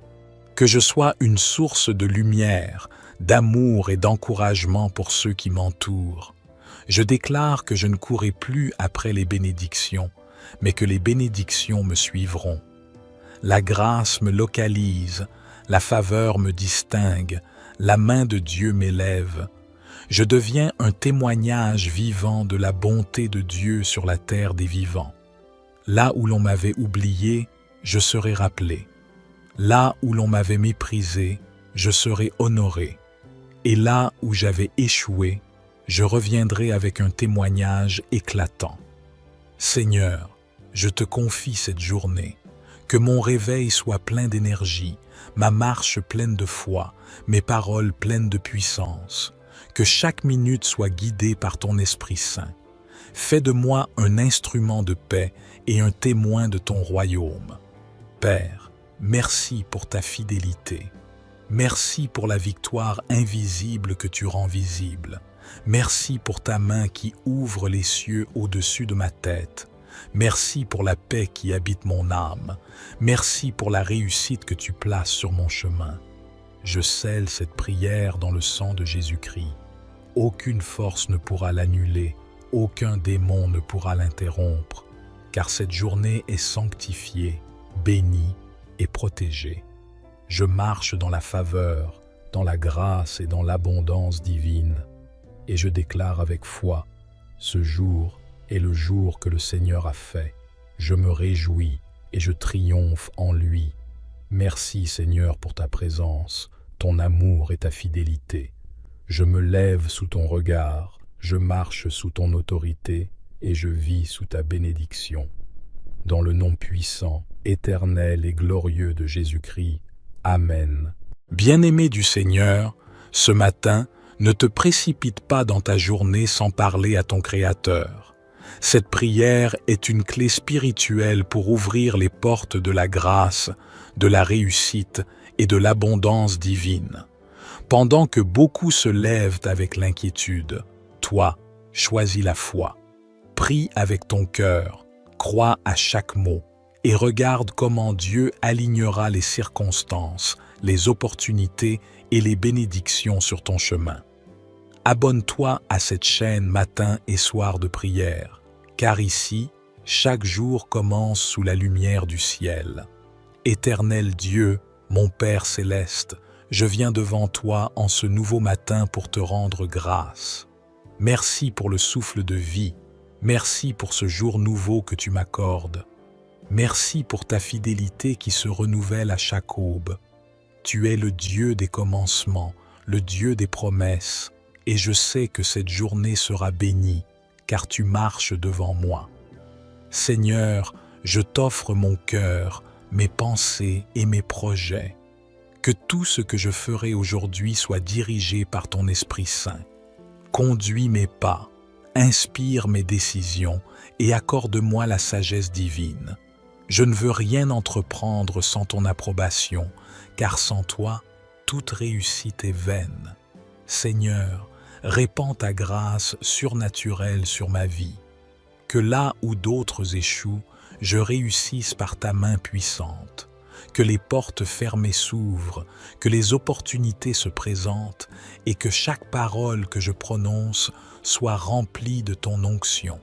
S1: Que je sois une source de lumière, d'amour et d'encouragement pour ceux qui m'entourent. Je déclare que je ne courrai plus après les bénédictions, mais que les bénédictions me suivront. La grâce me localise, la faveur me distingue, la main de Dieu m'élève. Je deviens un témoignage vivant de la bonté de Dieu sur la terre des vivants. Là où l'on m'avait oublié, je serai rappelé. Là où l'on m'avait méprisé, je serai honoré. Et là où j'avais échoué, je reviendrai avec un témoignage éclatant. Seigneur, je te confie cette journée. Que mon réveil soit plein d'énergie, ma marche pleine de foi, mes paroles pleines de puissance. Que chaque minute soit guidée par ton Esprit Saint. Fais de moi un instrument de paix et un témoin de ton royaume. Père, merci pour ta fidélité. Merci pour la victoire invisible que tu rends visible. Merci pour ta main qui ouvre les cieux au-dessus de ma tête. Merci pour la paix qui habite mon âme. Merci pour la réussite que tu places sur mon chemin. Je scelle cette prière dans le sang de Jésus-Christ. Aucune force ne pourra l'annuler, aucun démon ne pourra l'interrompre, car cette journée est sanctifiée, bénie et protégée. Je marche dans la faveur, dans la grâce et dans l'abondance divine, et je déclare avec foi, ce jour est le jour que le Seigneur a fait. Je me réjouis et je triomphe en lui. Merci Seigneur pour ta présence, ton amour et ta fidélité. Je me lève sous ton regard, je marche sous ton autorité et je vis sous ta bénédiction. Dans le nom puissant, éternel et glorieux de Jésus-Christ. Amen. Bien-aimé du Seigneur, ce matin, ne te précipite pas dans ta journée sans parler à ton Créateur. Cette prière est une clé spirituelle pour ouvrir les portes de la grâce, de la réussite et de l'abondance divine. Pendant que beaucoup se lèvent avec l'inquiétude, toi, choisis la foi. Prie avec ton cœur, crois à chaque mot et regarde comment Dieu alignera les circonstances, les opportunités et les bénédictions sur ton chemin. Abonne-toi à cette chaîne matin et soir de prière, car ici, chaque jour commence sous la lumière du ciel. Éternel Dieu, mon Père céleste, je viens devant toi en ce nouveau matin pour te rendre grâce. Merci pour le souffle de vie. Merci pour ce jour nouveau que tu m'accordes. Merci pour ta fidélité qui se renouvelle à chaque aube. Tu es le Dieu des commencements, le Dieu des promesses, et je sais que cette journée sera bénie, car tu marches devant moi. Seigneur, je t'offre mon cœur, mes pensées et mes projets. Que tout ce que je ferai aujourd'hui soit dirigé par ton Esprit Saint. Conduis mes pas, inspire mes décisions et accorde-moi la sagesse divine. Je ne veux rien entreprendre sans ton approbation, car sans toi, toute réussite est vaine. Seigneur, répands ta grâce surnaturelle sur ma vie. Que là où d'autres échouent, je réussisse par ta main puissante. Que les portes fermées s'ouvrent, que les opportunités se présentent et que chaque parole que je prononce soit remplie de ton onction.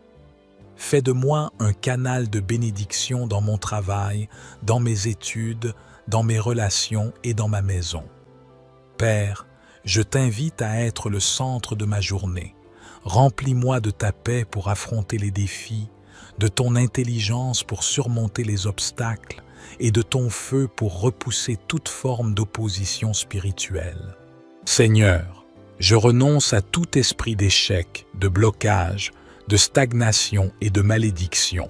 S1: Fais de moi un canal de bénédiction dans mon travail, dans mes études, dans mes relations et dans ma maison. Père, je t'invite à être le centre de ma journée. Remplis-moi de ta paix pour affronter les défis, de ton intelligence pour surmonter les obstacles et de ton feu pour repousser toute forme d'opposition spirituelle. Seigneur, je renonce à tout esprit d'échec, de blocage, de stagnation et de malédiction.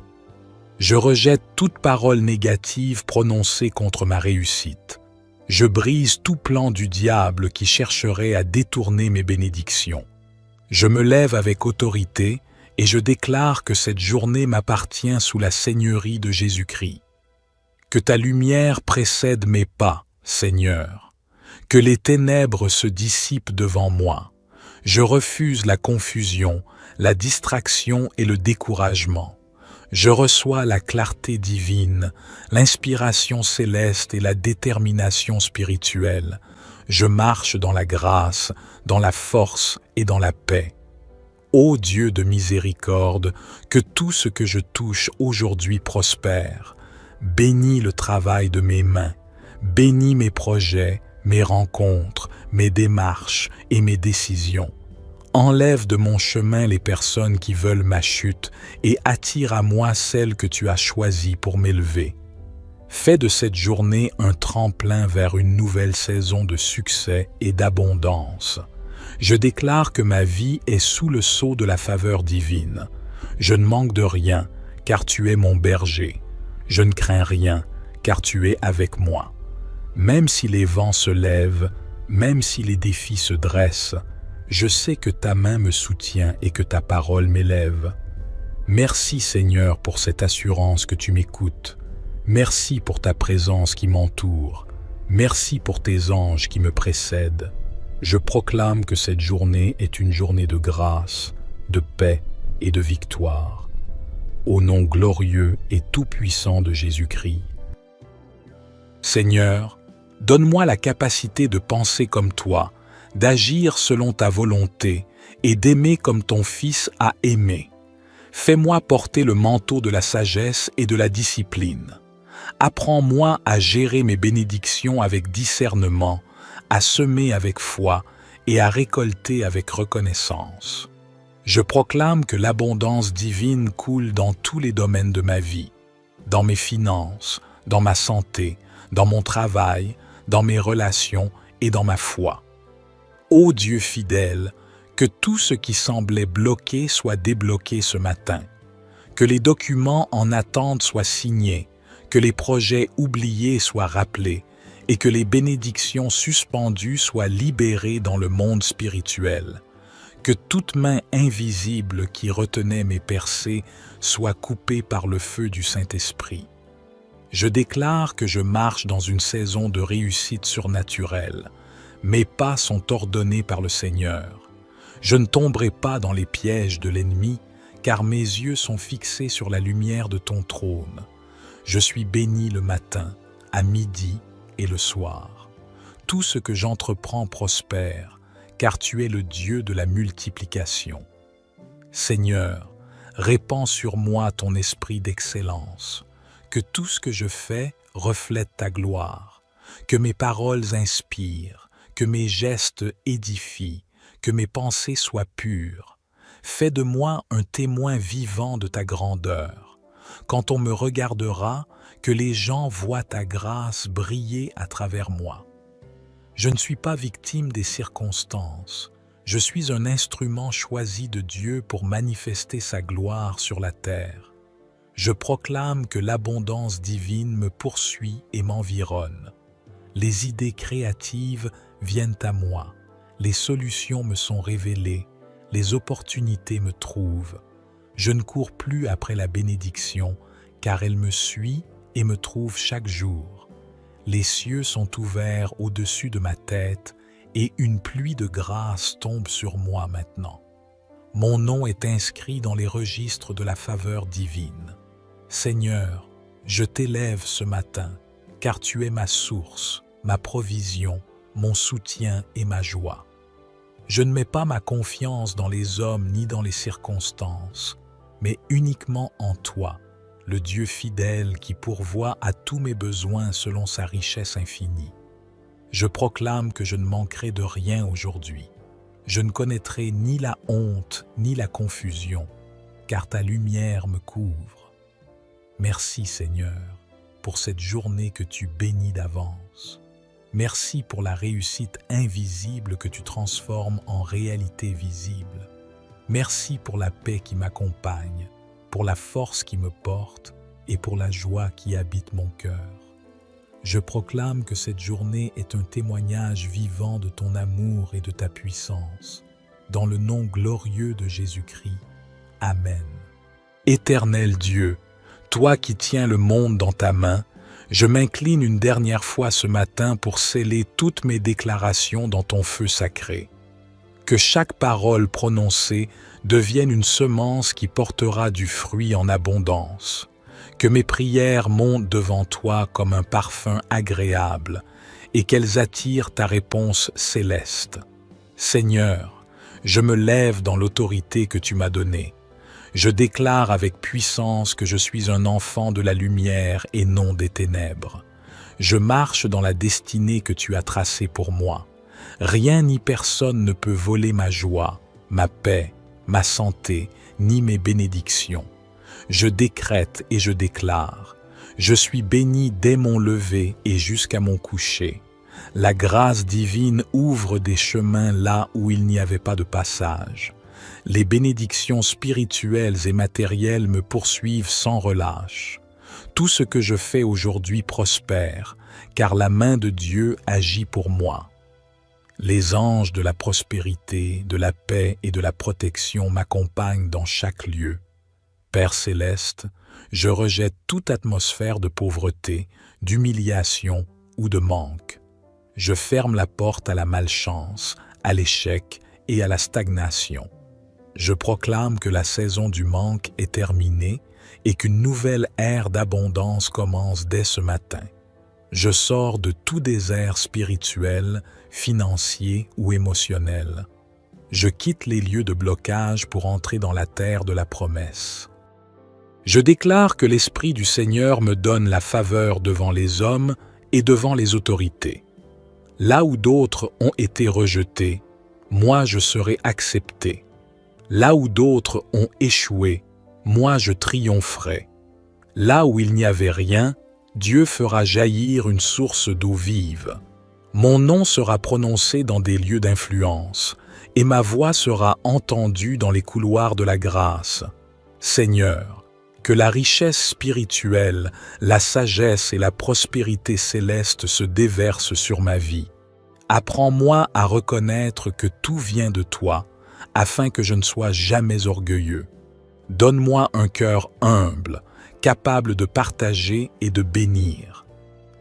S1: Je rejette toute parole négative prononcée contre ma réussite. Je brise tout plan du diable qui chercherait à détourner mes bénédictions. Je me lève avec autorité et je déclare que cette journée m'appartient sous la seigneurie de Jésus-Christ. Que ta lumière précède mes pas, Seigneur. Que les ténèbres se dissipent devant moi. Je refuse la confusion, la distraction et le découragement. Je reçois la clarté divine, l'inspiration céleste et la détermination spirituelle. Je marche dans la grâce, dans la force et dans la paix. Ô Dieu de miséricorde, que tout ce que je touche aujourd'hui prospère. Bénis le travail de mes mains, bénis mes projets, mes rencontres, mes démarches et mes décisions. Enlève de mon chemin les personnes qui veulent ma chute et attire à moi celles que tu as choisies pour m'élever. Fais de cette journée un tremplin vers une nouvelle saison de succès et d'abondance. Je déclare que ma vie est sous le sceau de la faveur divine. Je ne manque de rien, car tu es mon berger. Je ne crains rien, car tu es avec moi. Même si les vents se lèvent, même si les défis se dressent, je sais que ta main me soutient et que ta parole m'élève. Merci Seigneur pour cette assurance que tu m'écoutes. Merci pour ta présence qui m'entoure. Merci pour tes anges qui me précèdent. Je proclame que cette journée est une journée de grâce, de paix et de victoire. Au nom glorieux et tout-puissant de Jésus-Christ. Seigneur, donne-moi la capacité de penser comme toi, d'agir selon ta volonté et d'aimer comme ton Fils a aimé. Fais-moi porter le manteau de la sagesse et de la discipline. Apprends-moi à gérer mes bénédictions avec discernement, à semer avec foi et à récolter avec reconnaissance. Je proclame que l'abondance divine coule dans tous les domaines de ma vie, dans mes finances, dans ma santé, dans mon travail, dans mes relations et dans ma foi. Ô Dieu fidèle, que tout ce qui semblait bloqué soit débloqué ce matin, que les documents en attente soient signés, que les projets oubliés soient rappelés et que les bénédictions suspendues soient libérées dans le monde spirituel, que toute main invisible qui retenait mes percées soit coupée par le feu du Saint-Esprit. Je déclare que je marche dans une saison de réussite surnaturelle. Mes pas sont ordonnés par le Seigneur. Je ne tomberai pas dans les pièges de l'ennemi, car mes yeux sont fixés sur la lumière de ton trône. Je suis béni le matin, à midi et le soir. Tout ce que j'entreprends prospère, car tu es le Dieu de la multiplication. Seigneur, répands sur moi ton esprit d'excellence, que tout ce que je fais reflète ta gloire, que mes paroles inspirent, que mes gestes édifient, que mes pensées soient pures. Fais de moi un témoin vivant de ta grandeur. Quand on me regardera, que les gens voient ta grâce briller à travers moi. Je ne suis pas victime des circonstances. Je suis un instrument choisi de Dieu pour manifester sa gloire sur la terre. Je proclame que l'abondance divine me poursuit et m'environne. Les idées créatives viennent à moi. Les solutions me sont révélées. Les opportunités me trouvent. Je ne cours plus après la bénédiction, car elle me suit et me trouve chaque jour. Les cieux sont ouverts au-dessus de ma tête et une pluie de grâce tombe sur moi maintenant. Mon nom est inscrit dans les registres de la faveur divine. Seigneur, je t'élève ce matin, car tu es ma source, ma provision, mon soutien et ma joie. Je ne mets pas ma confiance dans les hommes ni dans les circonstances, mais uniquement en toi, le Dieu fidèle qui pourvoit à tous mes besoins selon sa richesse infinie. Je proclame que je ne manquerai de rien aujourd'hui. Je ne connaîtrai ni la honte ni la confusion, car ta lumière me couvre. Merci Seigneur, pour cette journée que tu bénis d'avance. Merci pour la réussite invisible que tu transformes en réalité visible. Merci pour la paix qui m'accompagne, pour la force qui me porte et pour la joie qui habite mon cœur. Je proclame que cette journée est un témoignage vivant de ton amour et de ta puissance. Dans le nom glorieux de Jésus-Christ. Amen. Éternel Dieu, toi qui tiens le monde dans ta main, je m'incline une dernière fois ce matin pour sceller toutes mes déclarations dans ton feu sacré. Que chaque parole prononcée devienne une semence qui portera du fruit en abondance. Que mes prières montent devant toi comme un parfum agréable et qu'elles attirent ta réponse céleste. Seigneur, je me lève dans l'autorité que tu m'as donnée. Je déclare avec puissance que je suis un enfant de la lumière et non des ténèbres. Je marche dans la destinée que tu as tracée pour moi. Rien ni personne ne peut voler ma joie, ma paix, ma santé, ni mes bénédictions. Je décrète et je déclare. Je suis béni dès mon lever et jusqu'à mon coucher. La grâce divine ouvre des chemins là où il n'y avait pas de passage. Les bénédictions spirituelles et matérielles me poursuivent sans relâche. Tout ce que je fais aujourd'hui prospère, car la main de Dieu agit pour moi. Les anges de la prospérité, de la paix et de la protection m'accompagnent dans chaque lieu. Père céleste, je rejette toute atmosphère de pauvreté, d'humiliation ou de manque. Je ferme la porte à la malchance, à l'échec et à la stagnation. Je proclame que la saison du manque est terminée et qu'une nouvelle ère d'abondance commence dès ce matin. Je sors de tout désert spirituel, financier ou émotionnel. Je quitte les lieux de blocage pour entrer dans la terre de la promesse. Je déclare que l'Esprit du Seigneur me donne la faveur devant les hommes et devant les autorités. Là où d'autres ont été rejetés, moi je serai accepté. Là où d'autres ont échoué, moi je triompherai. Là où il n'y avait rien, Dieu fera jaillir une source d'eau vive. Mon nom sera prononcé dans des lieux d'influence, et ma voix sera entendue dans les couloirs de la grâce. Seigneur, que la richesse spirituelle, la sagesse et la prospérité céleste se déversent sur ma vie. Apprends-moi à reconnaître que tout vient de toi, afin que je ne sois jamais orgueilleux. Donne-moi un cœur humble, capable de partager et de bénir.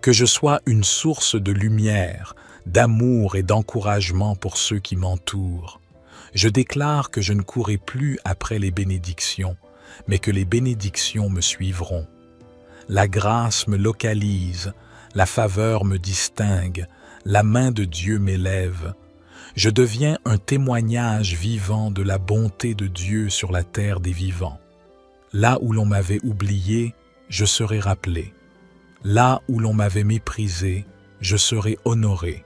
S1: Que je sois une source de lumière, d'amour et d'encouragement pour ceux qui m'entourent. Je déclare que je ne courrai plus après les bénédictions, mais que les bénédictions me suivront. La grâce me localise, la faveur me distingue, la main de Dieu m'élève. Je deviens un témoignage vivant de la bonté de Dieu sur la terre des vivants. Là où l'on m'avait oublié, je serai rappelé. Là où l'on m'avait méprisé, je serai honoré.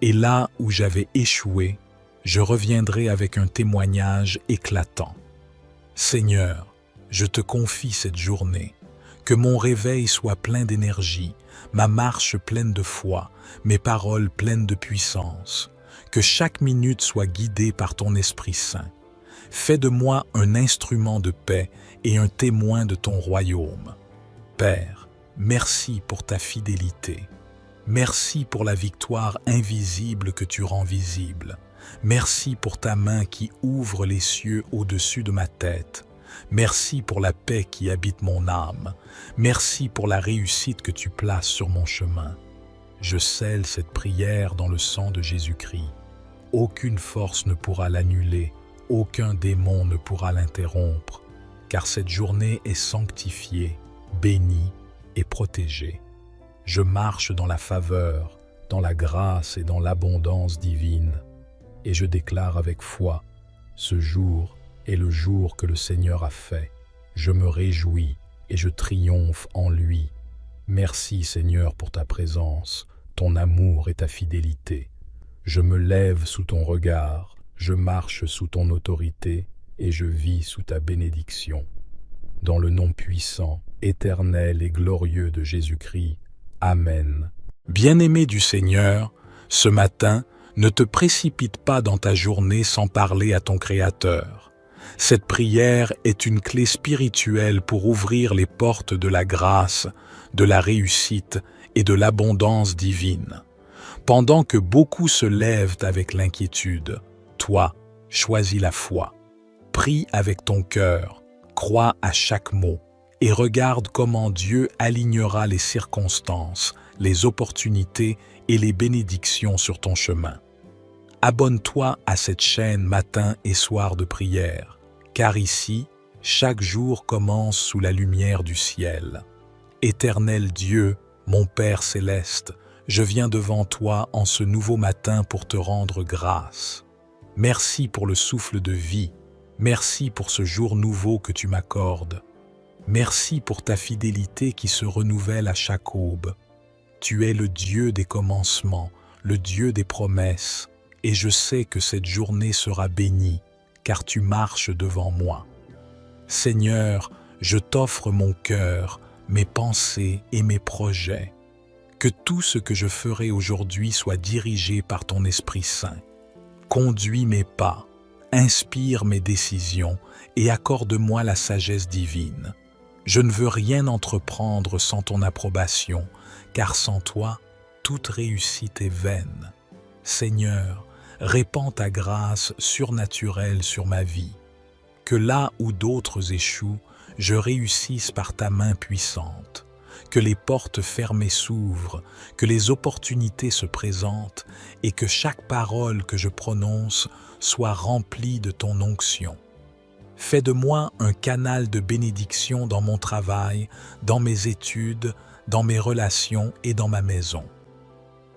S1: Et là où j'avais échoué, je reviendrai avec un témoignage éclatant. Seigneur, je te confie cette journée. Que mon réveil soit plein d'énergie, ma marche pleine de foi, mes paroles pleines de puissance. Que chaque minute soit guidée par ton Esprit Saint. Fais de moi un instrument de paix et un témoin de ton royaume. Père, merci pour ta fidélité. Merci pour la victoire invisible que tu rends visible. Merci pour ta main qui ouvre les cieux au-dessus de ma tête. Merci pour la paix qui habite mon âme. Merci pour la réussite que tu places sur mon chemin. Je scelle cette prière dans le sang de Jésus-Christ. Aucune force ne pourra l'annuler, aucun démon ne pourra l'interrompre, car cette journée est sanctifiée, bénie et protégée. Je marche dans la faveur, dans la grâce et dans l'abondance divine, et je déclare avec foi, ce jour est le jour que le Seigneur a fait. Je me réjouis et je triomphe en lui. Merci Seigneur pour ta présence, ton amour et ta fidélité. Je me lève sous ton regard, je marche sous ton autorité et je vis sous ta bénédiction. Dans le nom puissant, éternel et glorieux de Jésus-Christ. Amen. Bien-aimé du Seigneur, ce matin, ne te précipite pas dans ta journée sans parler à ton Créateur. Cette prière est une clé spirituelle pour ouvrir les portes de la grâce, de la réussite et de l'abondance divine. Pendant que beaucoup se lèvent avec l'inquiétude, toi, choisis la foi. Prie avec ton cœur, crois à chaque mot et regarde comment Dieu alignera les circonstances, les opportunités et les bénédictions sur ton chemin. Abonne-toi à cette chaîne matin et soir de prière, car ici, chaque jour commence sous la lumière du ciel. Éternel Dieu, mon Père céleste, je viens devant toi en ce nouveau matin pour te rendre grâce. Merci pour le souffle de vie, merci pour ce jour nouveau que tu m'accordes. Merci pour ta fidélité qui se renouvelle à chaque aube. Tu es le Dieu des commencements, le Dieu des promesses, et je sais que cette journée sera bénie, car tu marches devant moi. Seigneur, je t'offre mon cœur, mes pensées et mes projets. Que tout ce que je ferai aujourd'hui soit dirigé par ton Esprit Saint. Conduis mes pas, inspire mes décisions et accorde-moi la sagesse divine. Je ne veux rien entreprendre sans ton approbation, car sans toi, toute réussite est vaine. Seigneur, répands ta grâce surnaturelle sur ma vie. Que là où d'autres échouent, je réussisse par ta main puissante. Que les portes fermées s'ouvrent, que les opportunités se présentent et que chaque parole que je prononce soit remplie de ton onction. Fais de moi un canal de bénédiction dans mon travail, dans mes études, dans mes relations et dans ma maison.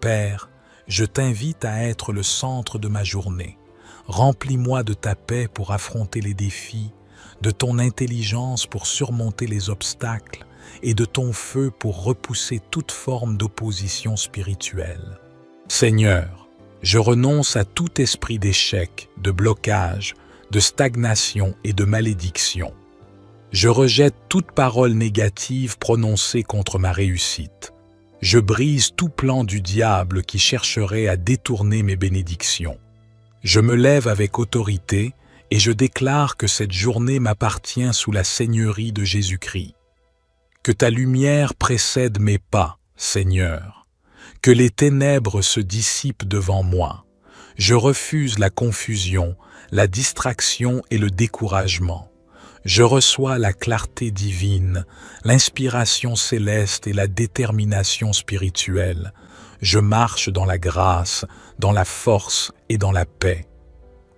S1: Père, je t'invite à être le centre de ma journée. Remplis-moi de ta paix pour affronter les défis, de ton intelligence pour surmonter les obstacles et de ton feu pour repousser toute forme d'opposition spirituelle. Seigneur, je renonce à tout esprit d'échec, de blocage, de stagnation et de malédiction. Je rejette toute parole négative prononcée contre ma réussite. Je brise tout plan du diable qui chercherait à détourner mes bénédictions. Je me lève avec autorité et je déclare que cette journée m'appartient sous la seigneurie de Jésus-Christ. Que ta lumière précède mes pas, Seigneur. Que les ténèbres se dissipent devant moi. Je refuse la confusion, la distraction et le découragement. Je reçois la clarté divine, l'inspiration céleste et la détermination spirituelle. Je marche dans la grâce, dans la force et dans la paix.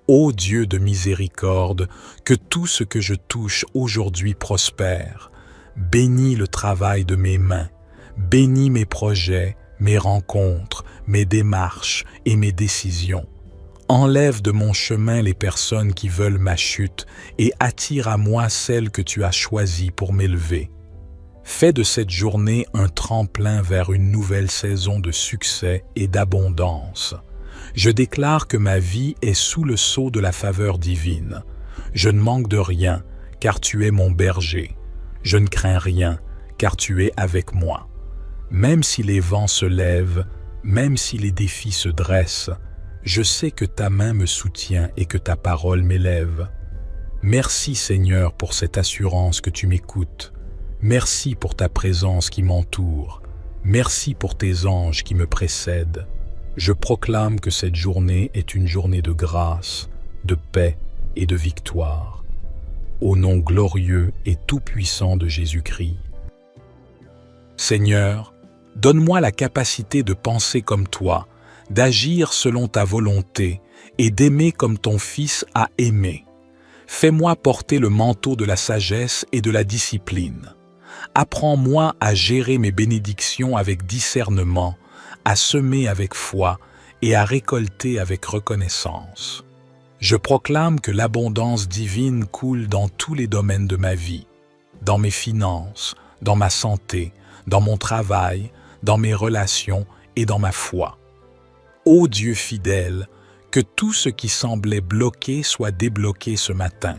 S1: Ô Dieu de miséricorde, que tout ce que je touche aujourd'hui prospère. Bénis le travail de mes mains, bénis mes projets, mes rencontres, mes démarches et mes décisions. Enlève de mon chemin les personnes qui veulent ma chute et attire à moi celles que tu as choisies pour m'élever. Fais de cette journée un tremplin vers une nouvelle saison de succès et d'abondance. Je déclare que ma vie est sous le sceau de la faveur divine. Je ne manque de rien, car tu es mon berger. Je ne crains rien, car tu es avec moi. Même si les vents se lèvent, même si les défis se dressent, je sais que ta main me soutient et que ta parole m'élève. Merci Seigneur pour cette assurance que tu m'écoutes. Merci pour ta présence qui m'entoure. Merci pour tes anges qui me précèdent. Je proclame que cette journée est une journée de grâce, de paix et de victoire. Au nom glorieux et tout-puissant de Jésus-Christ. Seigneur, donne-moi la capacité de penser comme toi, d'agir selon ta volonté et d'aimer comme ton Fils a aimé. Fais-moi porter le manteau de la sagesse et de la discipline. Apprends-moi à gérer mes bénédictions avec discernement, à semer avec foi et à récolter avec reconnaissance. Je proclame que l'abondance divine coule dans tous les domaines de ma vie, dans mes finances, dans ma santé, dans mon travail, dans mes relations et dans ma foi. Ô Dieu fidèle, que tout ce qui semblait bloqué soit débloqué ce matin,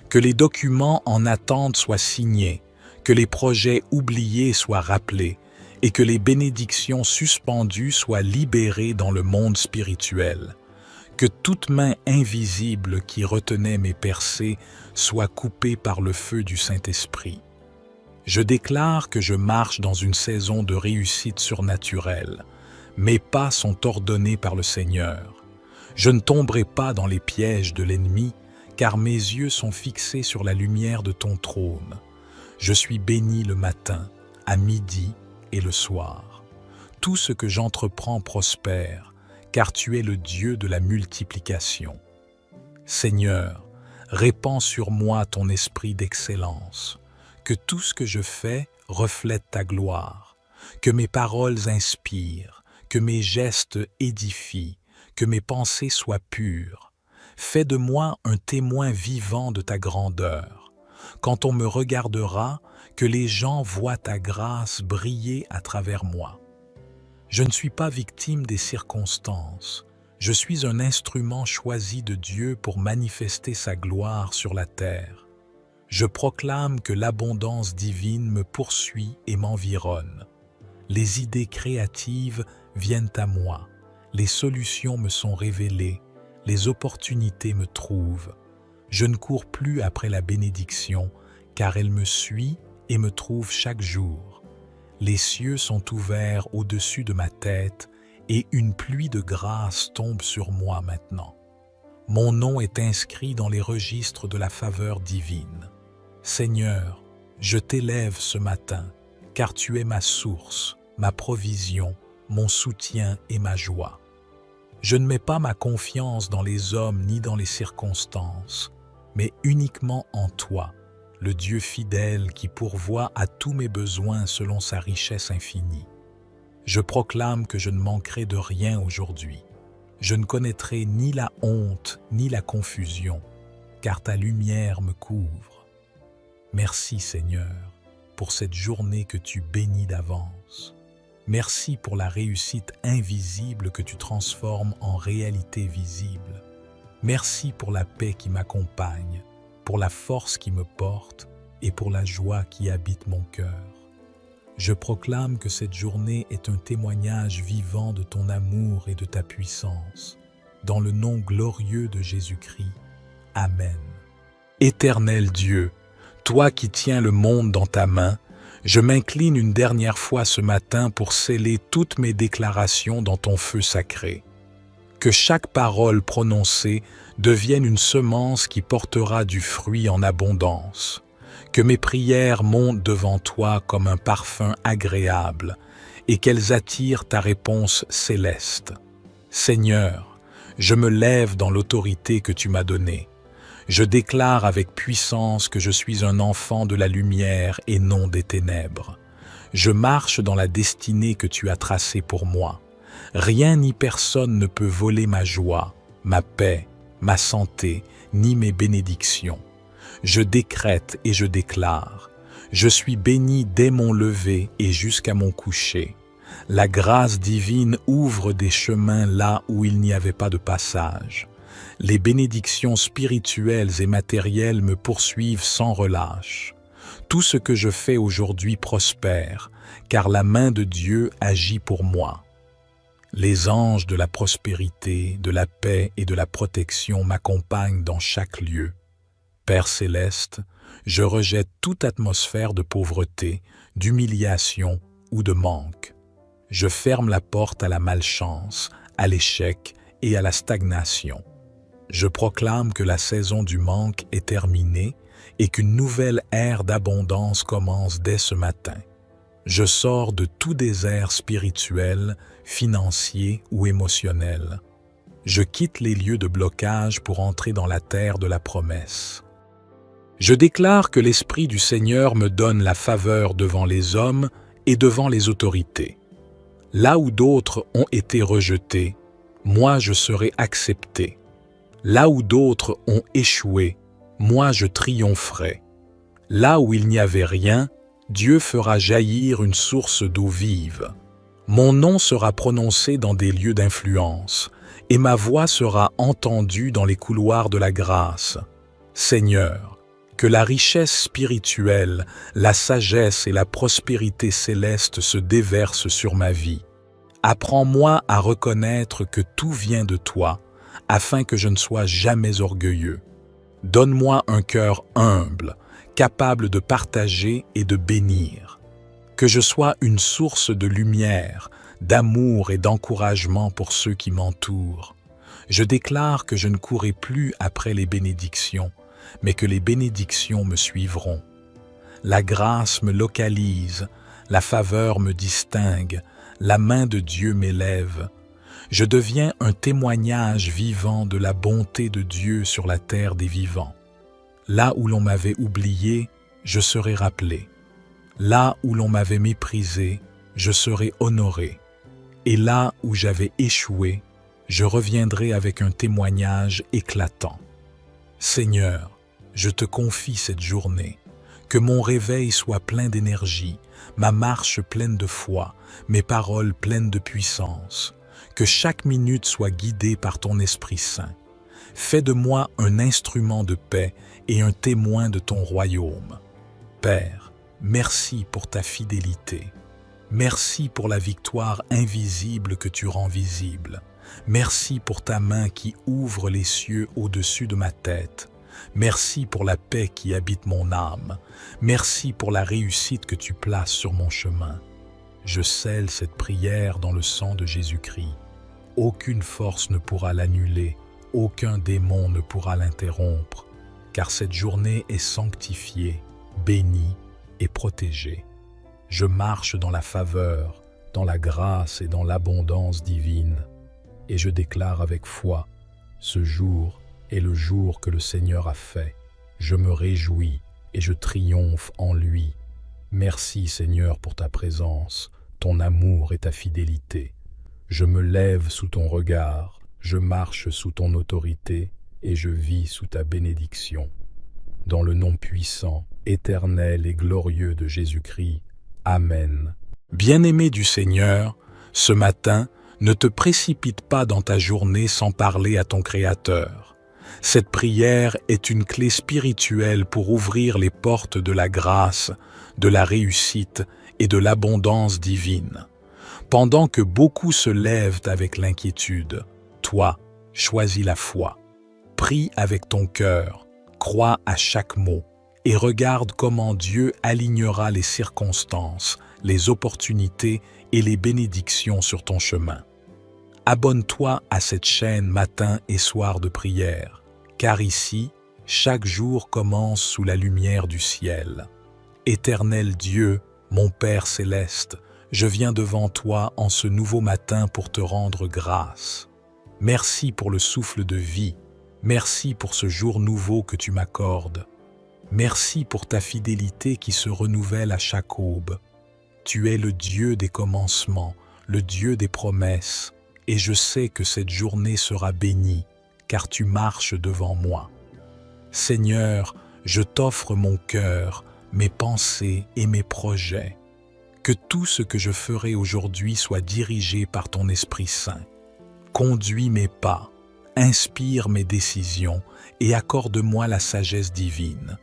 S1: que les documents en attente soient signés, que les projets oubliés soient rappelés et que les bénédictions suspendues soient libérées dans le monde spirituel. Que toute main invisible qui retenait mes percées soit coupée par le feu du Saint-Esprit. Je déclare que je marche dans une saison de réussite surnaturelle. Mes pas sont ordonnés par le Seigneur. Je ne tomberai pas dans les pièges de l'ennemi, car mes yeux sont fixés sur la lumière de ton trône. Je suis béni le matin, à midi et le soir. Tout ce que j'entreprends prospère, car tu es le Dieu de la multiplication. Seigneur, répands sur moi ton esprit d'excellence, que tout ce que je fais reflète ta gloire, que mes paroles inspirent, que mes gestes édifient, que mes pensées soient pures. Fais de moi un témoin vivant de ta grandeur. Quand on me regardera, que les gens voient ta grâce briller à travers moi. Je ne suis pas victime des circonstances. Je suis un instrument choisi de Dieu pour manifester sa gloire sur la terre. Je proclame que l'abondance divine me poursuit et m'environne. Les idées créatives viennent à moi. Les solutions me sont révélées. Les opportunités me trouvent. Je ne cours plus après la bénédiction, car elle me suit et me trouve chaque jour. Les cieux sont ouverts au-dessus de ma tête et une pluie de grâce tombe sur moi maintenant. Mon nom est inscrit dans les registres de la faveur divine. Seigneur, je t'élève ce matin, car tu es ma source, ma provision, mon soutien et ma joie. Je ne mets pas ma confiance dans les hommes ni dans les circonstances, mais uniquement en toi, le Dieu fidèle qui pourvoit à tous mes besoins selon sa richesse infinie. Je proclame que je ne manquerai de rien aujourd'hui. Je ne connaîtrai ni la honte ni la confusion, car ta lumière me couvre. Merci Seigneur, pour cette journée que tu bénis d'avance. Merci pour la réussite invisible que tu transformes en réalité visible. Merci pour la paix qui m'accompagne, pour la force qui me porte et pour la joie qui habite mon cœur. Je proclame que cette journée est un témoignage vivant de ton amour et de ta puissance. Dans le nom glorieux de Jésus-Christ. Amen. Éternel Dieu, toi qui tiens le monde dans ta main, je m'incline une dernière fois ce matin pour sceller toutes mes déclarations dans ton feu sacré. Que chaque parole prononcée devienne une semence qui portera du fruit en abondance. Que mes prières montent devant toi comme un parfum agréable et qu'elles attirent ta réponse céleste. Seigneur, je me lève dans l'autorité que tu m'as donnée. Je déclare avec puissance que je suis un enfant de la lumière et non des ténèbres. Je marche dans la destinée que tu as tracée pour moi. Rien ni personne ne peut voler ma joie, ma paix, ma santé, ni mes bénédictions. Je décrète et je déclare. Je suis béni dès mon lever et jusqu'à mon coucher. La grâce divine ouvre des chemins là où il n'y avait pas de passage. Les bénédictions spirituelles et matérielles me poursuivent sans relâche. Tout ce que je fais aujourd'hui prospère, car la main de Dieu agit pour moi. Les anges de la prospérité, de la paix et de la protection m'accompagnent dans chaque lieu. Père céleste, je rejette toute atmosphère de pauvreté, d'humiliation ou de manque. Je ferme la porte à la malchance, à l'échec et à la stagnation. Je proclame que la saison du manque est terminée et qu'une nouvelle ère d'abondance commence dès ce matin. Je sors de tout désert spirituel, financier ou émotionnel. Je quitte les lieux de blocage pour entrer dans la terre de la promesse. Je déclare que l'Esprit du Seigneur me donne la faveur devant les hommes et devant les autorités. Là où d'autres ont été rejetés, moi je serai accepté. Là où d'autres ont échoué, moi je triompherai. Là où il n'y avait rien, Dieu fera jaillir une source d'eau vive. Mon nom sera prononcé dans des lieux d'influence, et ma voix sera entendue dans les couloirs de la grâce. Seigneur, que la richesse spirituelle, la sagesse et la prospérité céleste se déversent sur ma vie. Apprends-moi à reconnaître que tout vient de toi, afin que je ne sois jamais orgueilleux. Donne-moi un cœur humble, capable de partager et de bénir. Que je sois une source de lumière, d'amour et d'encouragement pour ceux qui m'entourent. Je déclare que je ne courrai plus après les bénédictions, mais que les bénédictions me suivront. La grâce me localise, la faveur me distingue, la main de Dieu m'élève. Je deviens un témoignage vivant de la bonté de Dieu sur la terre des vivants. Là où l'on m'avait oublié, je serai rappelé. Là où l'on m'avait méprisé, je serai honoré. Et là où j'avais échoué, je reviendrai avec un témoignage éclatant. Seigneur, je te confie cette journée. Que mon réveil soit plein d'énergie, ma marche pleine de foi, mes paroles pleines de puissance. Que chaque minute soit guidée par ton Esprit Saint. Fais de moi un instrument de paix et un témoin de ton royaume. Père, merci pour ta fidélité. Merci pour la victoire invisible que tu rends visible. Merci pour ta main qui ouvre les cieux au-dessus de ma tête. Merci pour la paix qui habite mon âme. Merci pour la réussite que tu places sur mon chemin. Je scelle cette prière dans le sang de Jésus-Christ. Aucune force ne pourra l'annuler, aucun démon ne pourra l'interrompre, car cette journée est sanctifiée, bénie et protégée. Je marche dans la faveur, dans la grâce et dans l'abondance divine, et je déclare avec foi, ce jour est le jour que le Seigneur a fait. Je me réjouis et je triomphe en lui. Merci Seigneur pour ta présence, ton amour et ta fidélité. Je me lève sous ton regard, je marche sous ton autorité et je vis sous ta bénédiction. Dans le nom puissant, éternel et glorieux de Jésus-Christ. Amen. Bien-aimé du Seigneur, ce matin, ne te précipite pas dans ta journée sans parler à ton Créateur. Cette prière est une clé spirituelle pour ouvrir les portes de la grâce, de la réussite et de l'abondance divine. Pendant que beaucoup se lèvent avec l'inquiétude, toi, choisis la foi. Prie avec ton cœur, crois à chaque mot et regarde comment Dieu alignera les circonstances, les opportunités et les bénédictions sur ton chemin. Abonne-toi à cette chaîne matin et soir de prière, car ici, chaque jour commence sous la lumière du ciel. Éternel Dieu, mon Père céleste, je viens devant toi en ce nouveau matin pour te rendre grâce. Merci pour le souffle de vie, merci pour ce jour nouveau que tu m'accordes. Merci pour ta fidélité qui se renouvelle à chaque aube. Tu es le Dieu des commencements, le Dieu des promesses, et je sais que cette journée sera bénie, car tu marches devant moi. Seigneur, je t'offre mon cœur, mes pensées et mes projets. Que tout ce que je ferai aujourd'hui soit dirigé par ton Esprit Saint. Conduis mes pas, inspire mes décisions et accorde-moi la sagesse divine.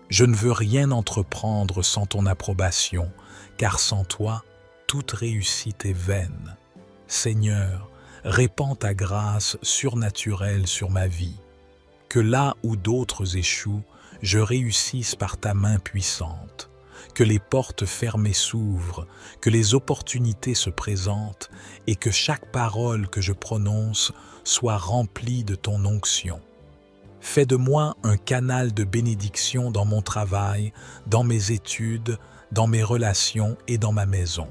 S1: Je ne veux rien entreprendre sans ton approbation, car sans toi, toute réussite est vaine. Seigneur, répands ta grâce surnaturelle sur ma vie. Que là où d'autres échouent, je réussisse par ta main puissante. Que les portes fermées s'ouvrent, que les opportunités se présentent et que chaque parole que je prononce soit remplie de ton onction. Fais de moi un canal de bénédiction dans mon travail, dans mes études, dans mes relations et dans ma maison.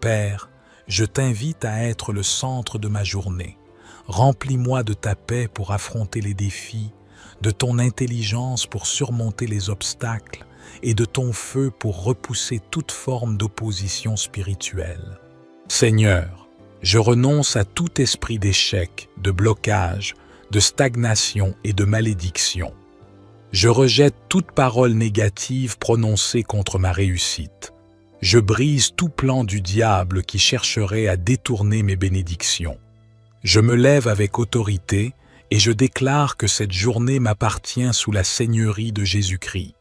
S1: Père, je t'invite à être le centre de ma journée. Remplis-moi de ta paix pour affronter les défis, de ton intelligence pour surmonter les obstacles et de ton feu pour repousser toute forme d'opposition spirituelle. Seigneur, je renonce à tout esprit d'échec, de blocage, de stagnation et de malédiction. Je rejette toute parole négative prononcée contre ma réussite. Je brise tout plan du diable qui chercherait à détourner mes bénédictions. Je me lève avec autorité et je déclare que cette journée m'appartient sous la seigneurie de Jésus-Christ.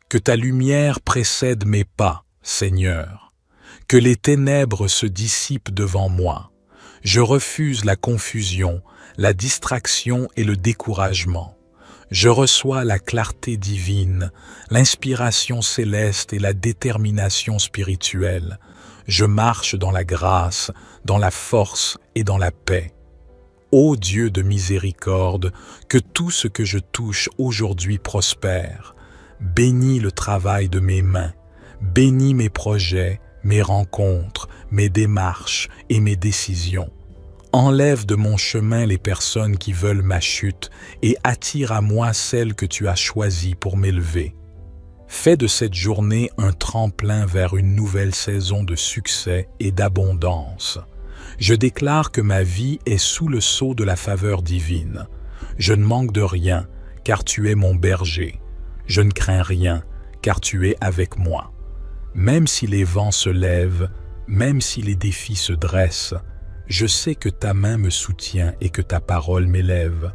S1: Que ta lumière précède mes pas, Seigneur. Que les ténèbres se dissipent devant moi. Je refuse la confusion, la distraction et le découragement. Je reçois la clarté divine, l'inspiration céleste et la détermination spirituelle. Je marche dans la grâce, dans la force et dans la paix. Ô Dieu de miséricorde, que tout ce que je touche aujourd'hui prospère. Bénis le travail de mes mains, bénis mes projets, mes rencontres, mes démarches et mes décisions. Enlève de mon chemin les personnes qui veulent ma chute et attire à moi celles que tu as choisies pour m'élever. Fais de cette journée un tremplin vers une nouvelle saison de succès et d'abondance. Je déclare que ma vie est sous le sceau de la faveur divine. Je ne manque de rien, car tu es mon berger. Je ne crains rien, car tu es avec moi. Même si les vents se lèvent, même si les défis se dressent, je sais que ta main me soutient et que ta parole m'élève.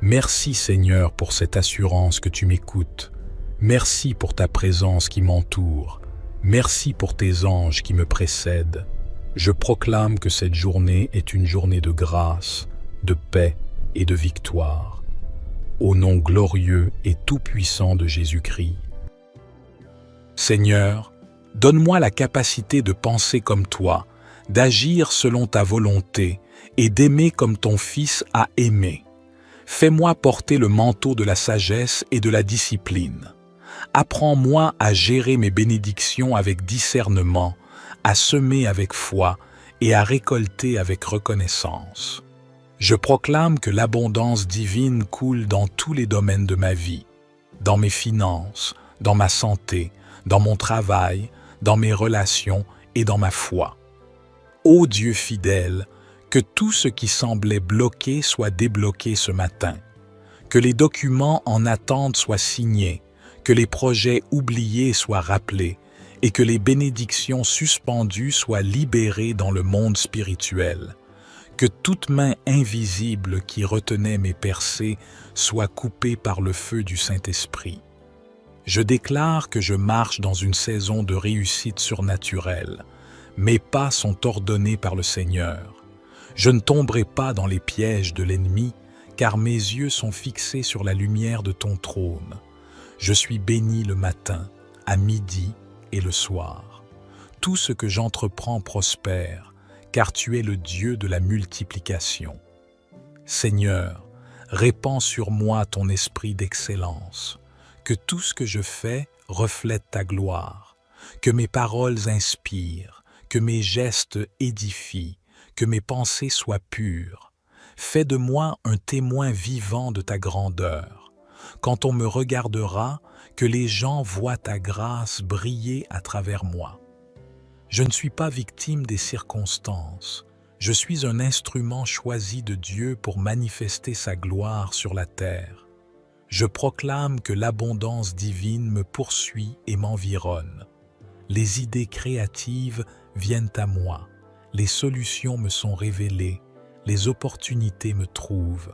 S1: Merci Seigneur pour cette assurance que tu m'écoutes. Merci pour ta présence qui m'entoure. Merci pour tes anges qui me précèdent. Je proclame que cette journée est une journée de grâce, de paix et de victoire. Au nom glorieux et tout-puissant de Jésus-Christ. Seigneur, donne-moi la capacité de penser comme toi, d'agir selon ta volonté et d'aimer comme ton Fils a aimé. Fais-moi porter le manteau de la sagesse et de la discipline. Apprends-moi à gérer mes bénédictions avec discernement, à semer avec foi et à récolter avec reconnaissance. Je proclame que l'abondance divine coule dans tous les domaines de ma vie, dans mes finances, dans ma santé, dans mon travail, dans mes relations et dans ma foi. Ô Dieu fidèle, que tout ce qui semblait bloqué soit débloqué ce matin, que les documents en attente soient signés, que les projets oubliés soient rappelés et que les bénédictions suspendues soient libérées dans le monde spirituel, que toute main invisible qui retenait mes percées soit coupée par le feu du Saint-Esprit. Je déclare que je marche dans une saison de réussite surnaturelle. Mes pas sont ordonnés par le Seigneur. Je ne tomberai pas dans les pièges de l'ennemi, car mes yeux sont fixés sur la lumière de ton trône. Je suis béni le matin, à midi et le soir. Tout ce que j'entreprends prospère, car tu es le Dieu de la multiplication. Seigneur, répands sur moi ton esprit d'excellence, que tout ce que je fais reflète ta gloire, que mes paroles inspirent, que mes gestes édifient, que mes pensées soient pures. Fais de moi un témoin vivant de ta grandeur. Quand on me regardera, que les gens voient ta grâce briller à travers moi. Je ne suis pas victime des circonstances. Je suis un instrument choisi de Dieu pour manifester sa gloire sur la terre. Je proclame que l'abondance divine me poursuit et m'environne. Les idées créatives viennent à moi. Les solutions me sont révélées. Les opportunités me trouvent.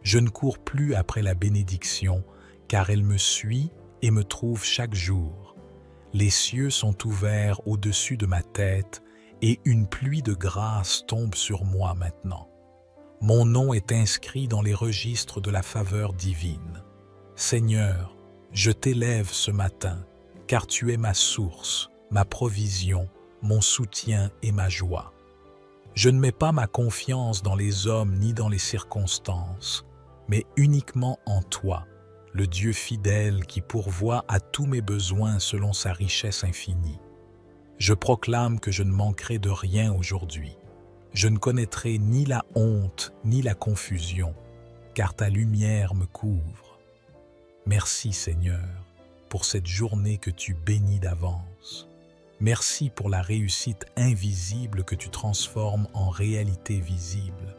S1: Je ne cours plus après la bénédiction, car elle me suit et me trouve chaque jour. Les cieux sont ouverts au-dessus de ma tête et une pluie de grâce tombe sur moi maintenant. Mon nom est inscrit dans les registres de la faveur divine. Seigneur, je t'élève ce matin, car tu es ma source, ma provision, mon soutien et ma joie. Je ne mets pas ma confiance dans les hommes ni dans les circonstances, mais uniquement en toi, le Dieu fidèle qui pourvoit à tous mes besoins selon sa richesse infinie. Je proclame que je ne manquerai de rien aujourd'hui. Je ne connaîtrai ni la honte ni la confusion, car ta lumière me couvre. Merci Seigneur, pour cette journée que tu bénis d'avance. Merci pour la réussite invisible que tu transformes en réalité visible.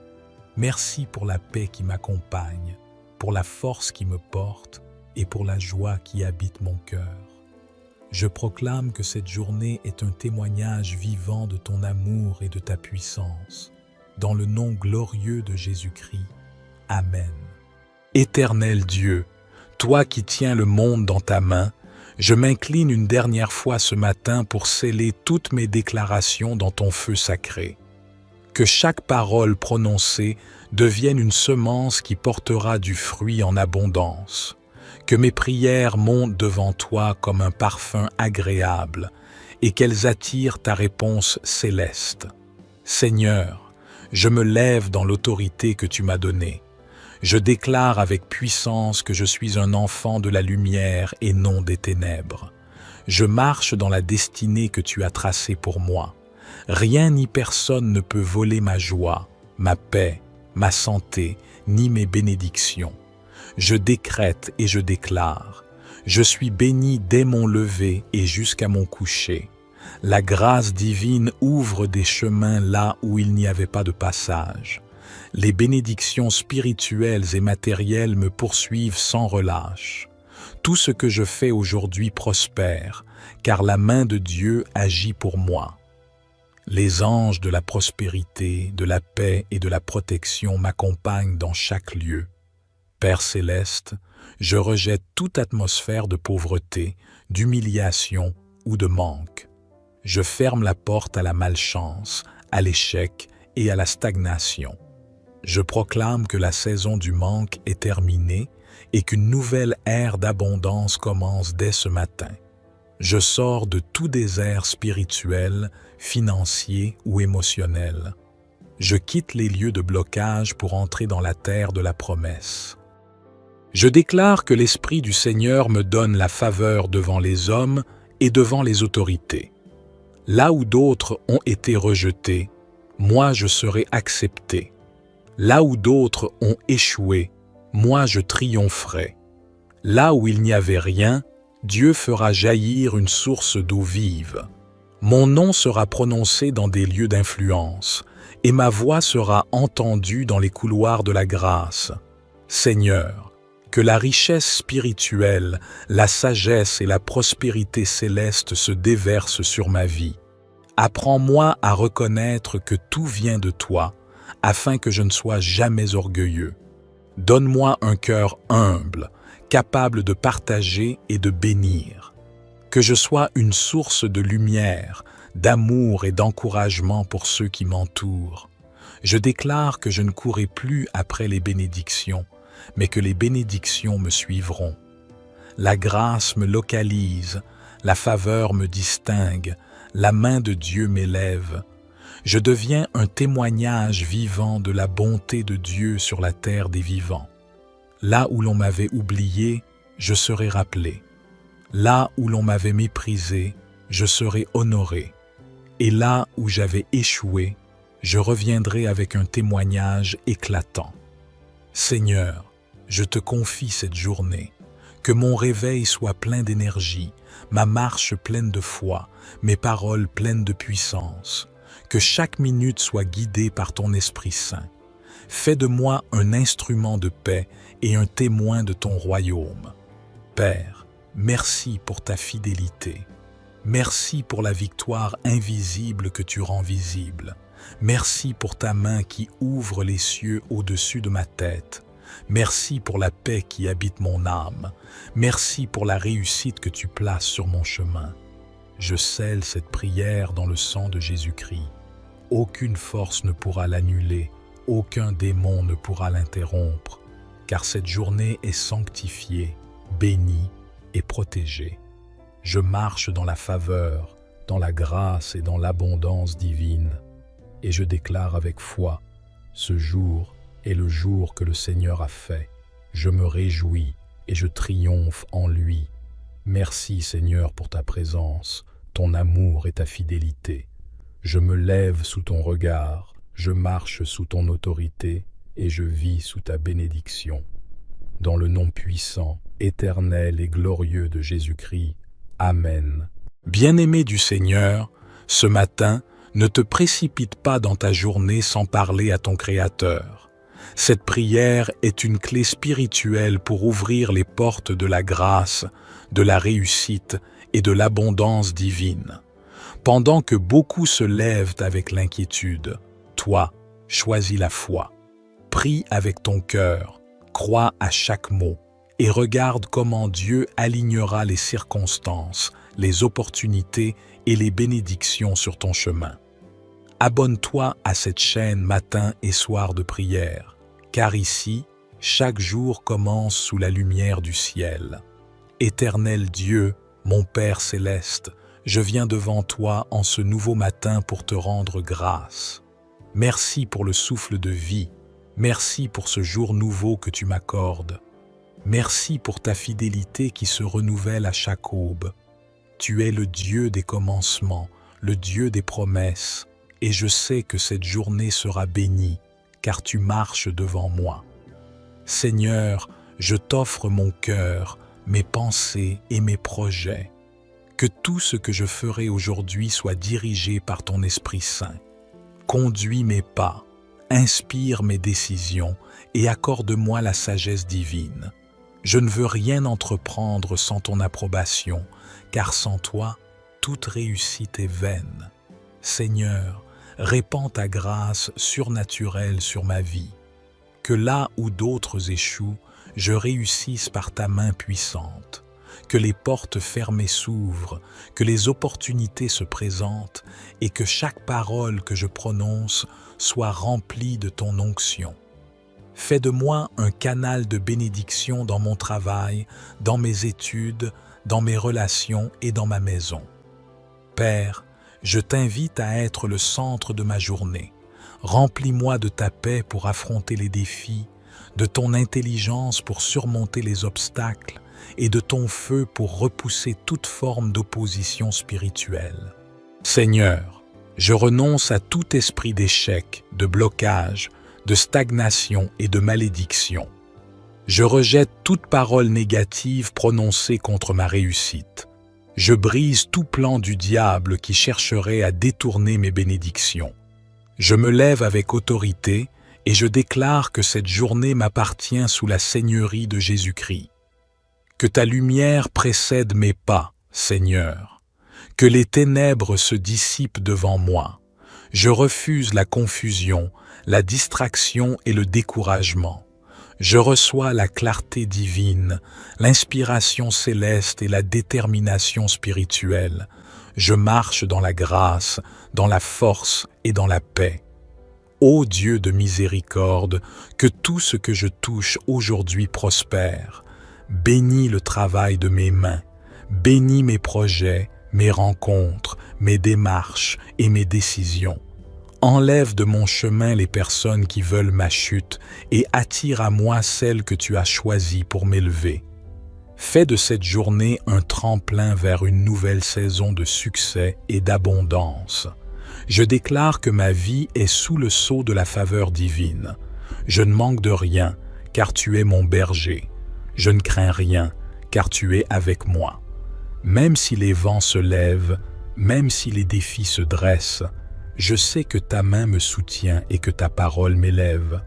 S1: Merci pour la paix qui m'accompagne, pour la force qui me porte et pour la joie qui habite mon cœur. Je proclame que cette journée est un témoignage vivant de ton amour et de ta puissance. Dans le nom glorieux de Jésus-Christ. Amen. Éternel Dieu, toi qui tiens le monde dans ta main, je m'incline une dernière fois ce matin pour sceller toutes mes déclarations dans ton feu sacré. Que chaque parole prononcée devienne une semence qui portera du fruit en abondance. Que mes prières montent devant toi comme un parfum agréable et qu'elles attirent ta réponse céleste. Seigneur, je me lève dans l'autorité que tu m'as donnée. Je déclare avec puissance que je suis un enfant de la lumière et non des ténèbres. Je marche dans la destinée que tu as tracée pour moi. Rien ni personne ne peut voler ma joie, ma paix, ma santé, ni mes bénédictions. Je décrète et je déclare. Je suis béni dès mon lever et jusqu'à mon coucher. La grâce divine ouvre des chemins là où il n'y avait pas de passage. Les bénédictions spirituelles et matérielles me poursuivent sans relâche. Tout ce que je fais aujourd'hui prospère, car la main de Dieu agit pour moi. Les anges de la prospérité, de la paix et de la protection m'accompagnent dans chaque lieu. Père céleste, je rejette toute atmosphère de pauvreté, d'humiliation ou de manque. Je ferme la porte à la malchance, à l'échec et à la stagnation. Je proclame que la saison du manque est terminée et qu'une nouvelle ère d'abondance commence dès ce matin. Je sors de tout désert spirituel, financier ou émotionnel. Je quitte les lieux de blocage pour entrer dans la terre de la promesse. Je déclare que l'Esprit du Seigneur me donne la faveur devant les hommes et devant les autorités. Là où d'autres ont été rejetés, moi je serai accepté. Là où d'autres ont échoué, moi je triompherai. Là où il n'y avait rien, Dieu fera jaillir une source d'eau vive. Mon nom sera prononcé dans des lieux d'influence, et ma voix sera entendue dans les couloirs de la grâce. Seigneur, que la richesse spirituelle, la sagesse et la prospérité céleste se déversent sur ma vie. Apprends-moi à reconnaître que tout vient de toi, afin que je ne sois jamais orgueilleux. Donne-moi un cœur humble, capable de partager et de bénir. Que je sois une source de lumière, d'amour et d'encouragement pour ceux qui m'entourent. Je déclare que je ne courrai plus après les bénédictions, mais que les bénédictions me suivront. La grâce me localise, la faveur me distingue, la main de Dieu m'élève. Je deviens un témoignage vivant de la bonté de Dieu sur la terre des vivants. Là où l'on m'avait oublié, je serai rappelé. Là où l'on m'avait méprisé, je serai honoré. Et là où j'avais échoué, je reviendrai avec un témoignage éclatant. Seigneur, je te confie cette journée. Que mon réveil soit plein d'énergie, ma marche pleine de foi, mes paroles pleines de puissance. Que chaque minute soit guidée par ton Esprit Saint. Fais de moi un instrument de paix et un témoin de ton royaume. Père, merci pour ta fidélité. Merci pour la victoire invisible que tu rends visible. Merci pour ta main qui ouvre les cieux au-dessus de ma tête. Merci pour la paix qui habite mon âme. Merci pour la réussite que tu places sur mon chemin. Je scelle cette prière dans le sang de Jésus-Christ. Aucune force ne pourra l'annuler, aucun démon ne pourra l'interrompre, car cette journée est sanctifiée, bénie et protégée. Je marche dans la faveur, dans la grâce et dans l'abondance divine, et je déclare avec foi, ce jour est le jour que le Seigneur a fait. Je me réjouis et je triomphe en lui. Merci Seigneur pour ta présence, ton amour et ta fidélité. Je me lève sous ton regard, je marche sous ton autorité et je vis sous ta bénédiction. Dans le nom puissant, éternel et glorieux de Jésus-Christ. Amen. Bien-aimé du Seigneur, ce matin, ne te précipite pas dans ta journée sans parler à ton Créateur. Cette prière est une clé spirituelle pour ouvrir les portes de la grâce, de la réussite et de l'abondance divine. Pendant que beaucoup se lèvent avec l'inquiétude, toi, choisis la foi. Prie avec ton cœur, crois à chaque mot et regarde comment Dieu alignera les circonstances, les opportunités et les bénédictions sur ton chemin. Abonne-toi à cette chaîne matin et soir de prière, car ici, chaque jour commence sous la lumière du ciel. Éternel Dieu, mon Père céleste, je viens devant toi en ce nouveau matin pour te rendre grâce. Merci pour le souffle de vie, merci pour ce jour nouveau que tu m'accordes. Merci pour ta fidélité qui se renouvelle à chaque aube. Tu es le Dieu des commencements, le Dieu des promesses, et je sais que cette journée sera bénie, car tu marches devant moi. Seigneur, je t'offre mon cœur, mes pensées et mes projets. Que tout ce que je ferai aujourd'hui soit dirigé par ton Esprit Saint. Conduis mes pas, inspire mes décisions et accorde-moi la sagesse divine. Je ne veux rien entreprendre sans ton approbation, car sans toi, toute réussite est vaine. Seigneur, répands ta grâce surnaturelle sur ma vie. Que là où d'autres échouent, je réussisse par ta main puissante. Que les portes fermées s'ouvrent, que les opportunités se présentent et que chaque parole que je prononce soit remplie de ton onction. Fais de moi un canal de bénédiction dans mon travail, dans mes études, dans mes relations et dans ma maison. Père, je t'invite à être le centre de ma journée. Remplis-moi de ta paix pour affronter les défis, de ton intelligence pour surmonter les obstacles et de ton feu pour repousser toute forme d'opposition spirituelle. Seigneur, je renonce à tout esprit d'échec, de blocage, de stagnation et de malédiction. Je rejette toute parole négative prononcée contre ma réussite. Je brise tout plan du diable qui chercherait à détourner mes bénédictions. Je me lève avec autorité et je déclare que cette journée m'appartient sous la seigneurie de Jésus-Christ. Que ta lumière précède mes pas, Seigneur. Que les ténèbres se dissipent devant moi. Je refuse la confusion, la distraction et le découragement. Je reçois la clarté divine, l'inspiration céleste et la détermination spirituelle. Je marche dans la grâce, dans la force et dans la paix. Ô Dieu de miséricorde, que tout ce que je touche aujourd'hui prospère. Bénis le travail de mes mains, bénis mes projets, mes rencontres, mes démarches et mes décisions. Enlève de mon chemin les personnes qui veulent ma chute et attire à moi celles que tu as choisies pour m'élever. Fais de cette journée un tremplin vers une nouvelle saison de succès et d'abondance. Je déclare que ma vie est sous le sceau de la faveur divine. Je ne manque de rien, car tu es mon berger. Je ne crains rien, car tu es avec moi. Même si les vents se lèvent, même si les défis se dressent, je sais que ta main me soutient et que ta parole m'élève.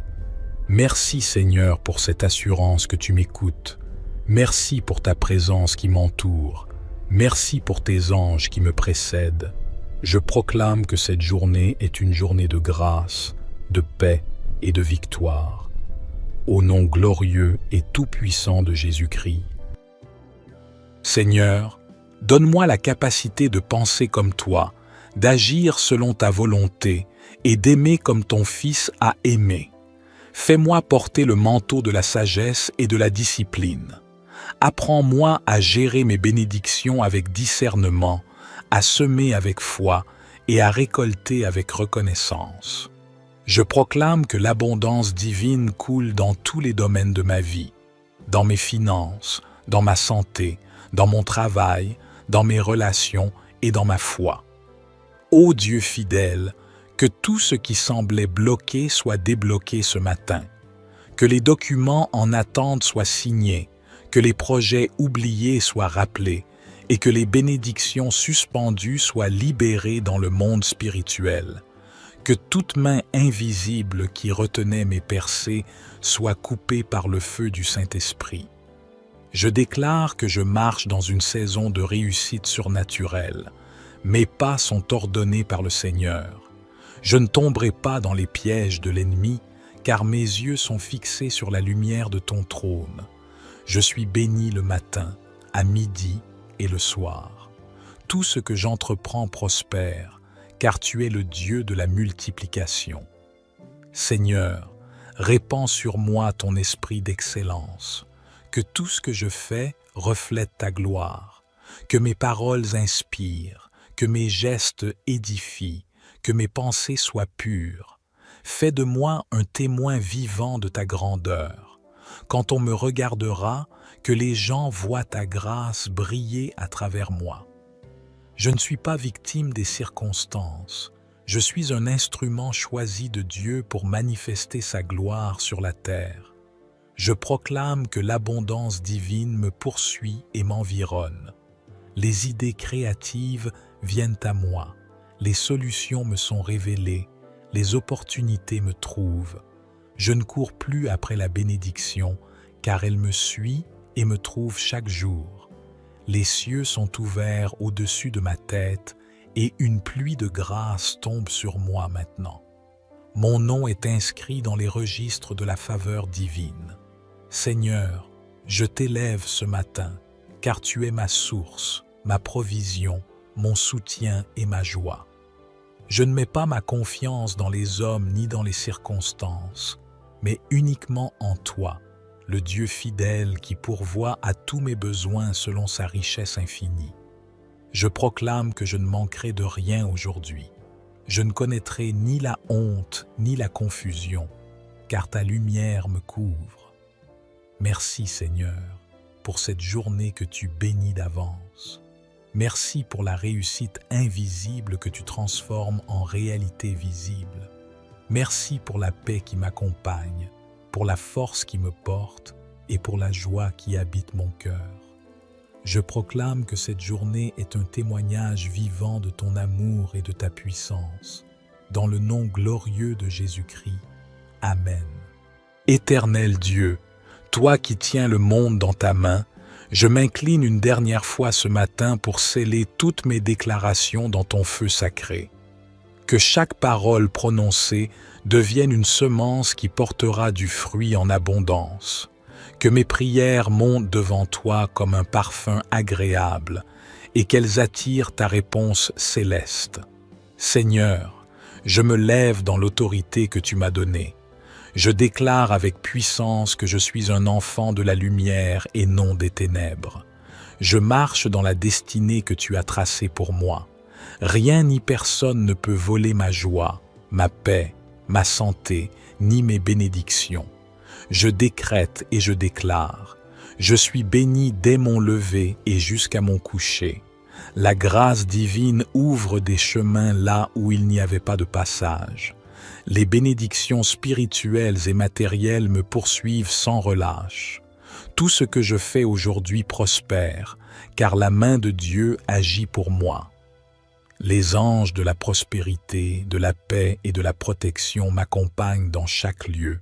S1: Merci Seigneur pour cette assurance que tu m'écoutes. Merci pour ta présence qui m'entoure. Merci pour tes anges qui me précèdent. Je proclame que cette journée est une journée de grâce, de paix et de victoire. Au nom glorieux et tout-puissant de Jésus-Christ. Seigneur, donne-moi la capacité de penser comme toi, d'agir selon ta volonté et d'aimer comme ton Fils a aimé. Fais-moi porter le manteau de la sagesse et de la discipline. Apprends-moi à gérer mes bénédictions avec discernement, à semer avec foi et à récolter avec reconnaissance. Je proclame que l'abondance divine coule dans tous les domaines de ma vie, dans mes finances, dans ma santé, dans mon travail, dans mes relations et dans ma foi. Ô Dieu fidèle, que tout ce qui semblait bloqué soit débloqué ce matin, que les documents en attente soient signés, que les projets oubliés soient rappelés et que les bénédictions suspendues soient libérées dans le monde spirituel, que toute main invisible qui retenait mes percées soit coupée par le feu du Saint-Esprit. Je déclare que je marche dans une saison de réussite surnaturelle. Mes pas sont ordonnés par le Seigneur. Je ne tomberai pas dans les pièges de l'ennemi, car mes yeux sont fixés sur la lumière de ton trône. Je suis béni le matin, à midi et le soir. Tout ce que j'entreprends prospère, car tu es le Dieu de la multiplication. Seigneur, répands sur moi ton esprit d'excellence, que tout ce que je fais reflète ta gloire, que mes paroles inspirent, que mes gestes édifient, que mes pensées soient pures. Fais de moi un témoin vivant de ta grandeur. Quand on me regardera, que les gens voient ta grâce briller à travers moi. Je ne suis pas victime des circonstances. Je suis un instrument choisi de Dieu pour manifester sa gloire sur la terre. Je proclame que l'abondance divine me poursuit et m'environne. Les idées créatives viennent à moi. Les solutions me sont révélées. Les opportunités me trouvent. Je ne cours plus après la bénédiction, car elle me suit et me trouve chaque jour. Les cieux sont ouverts au-dessus de ma tête et une pluie de grâce tombe sur moi maintenant. Mon nom est inscrit dans les registres de la faveur divine. Seigneur, je t'élève ce matin, car tu es ma source, ma provision, mon soutien et ma joie. Je ne mets pas ma confiance dans les hommes ni dans les circonstances, mais uniquement en toi, le Dieu fidèle qui pourvoit à tous mes besoins selon sa richesse infinie. Je proclame que je ne manquerai de rien aujourd'hui. Je ne connaîtrai ni la honte ni la confusion, car ta lumière me couvre. Merci Seigneur, pour cette journée que tu bénis d'avance. Merci pour la réussite invisible que tu transformes en réalité visible. Merci pour la paix qui m'accompagne, pour la force qui me porte et pour la joie qui habite mon cœur. Je proclame que cette journée est un témoignage vivant de ton amour et de ta puissance. Dans le nom glorieux de Jésus-Christ. Amen. Éternel Dieu, toi qui tiens le monde dans ta main, je m'incline une dernière fois ce matin pour sceller toutes mes déclarations dans ton feu sacré. Que chaque parole prononcée devienne une semence qui portera du fruit en abondance. Que mes prières montent devant toi comme un parfum agréable et qu'elles attirent ta réponse céleste. Seigneur, je me lève dans l'autorité que tu m'as donnée. Je déclare avec puissance que je suis un enfant de la lumière et non des ténèbres. Je marche dans la destinée que tu as tracée pour moi. Rien ni personne ne peut voler ma joie, ma paix, ma santé, ni mes bénédictions. Je décrète et je déclare. Je suis béni dès mon lever et jusqu'à mon coucher. La grâce divine ouvre des chemins là où il n'y avait pas de passage. Les bénédictions spirituelles et matérielles me poursuivent sans relâche. Tout ce que je fais aujourd'hui prospère, car la main de Dieu agit pour moi. Les anges de la prospérité, de la paix et de la protection m'accompagnent dans chaque lieu.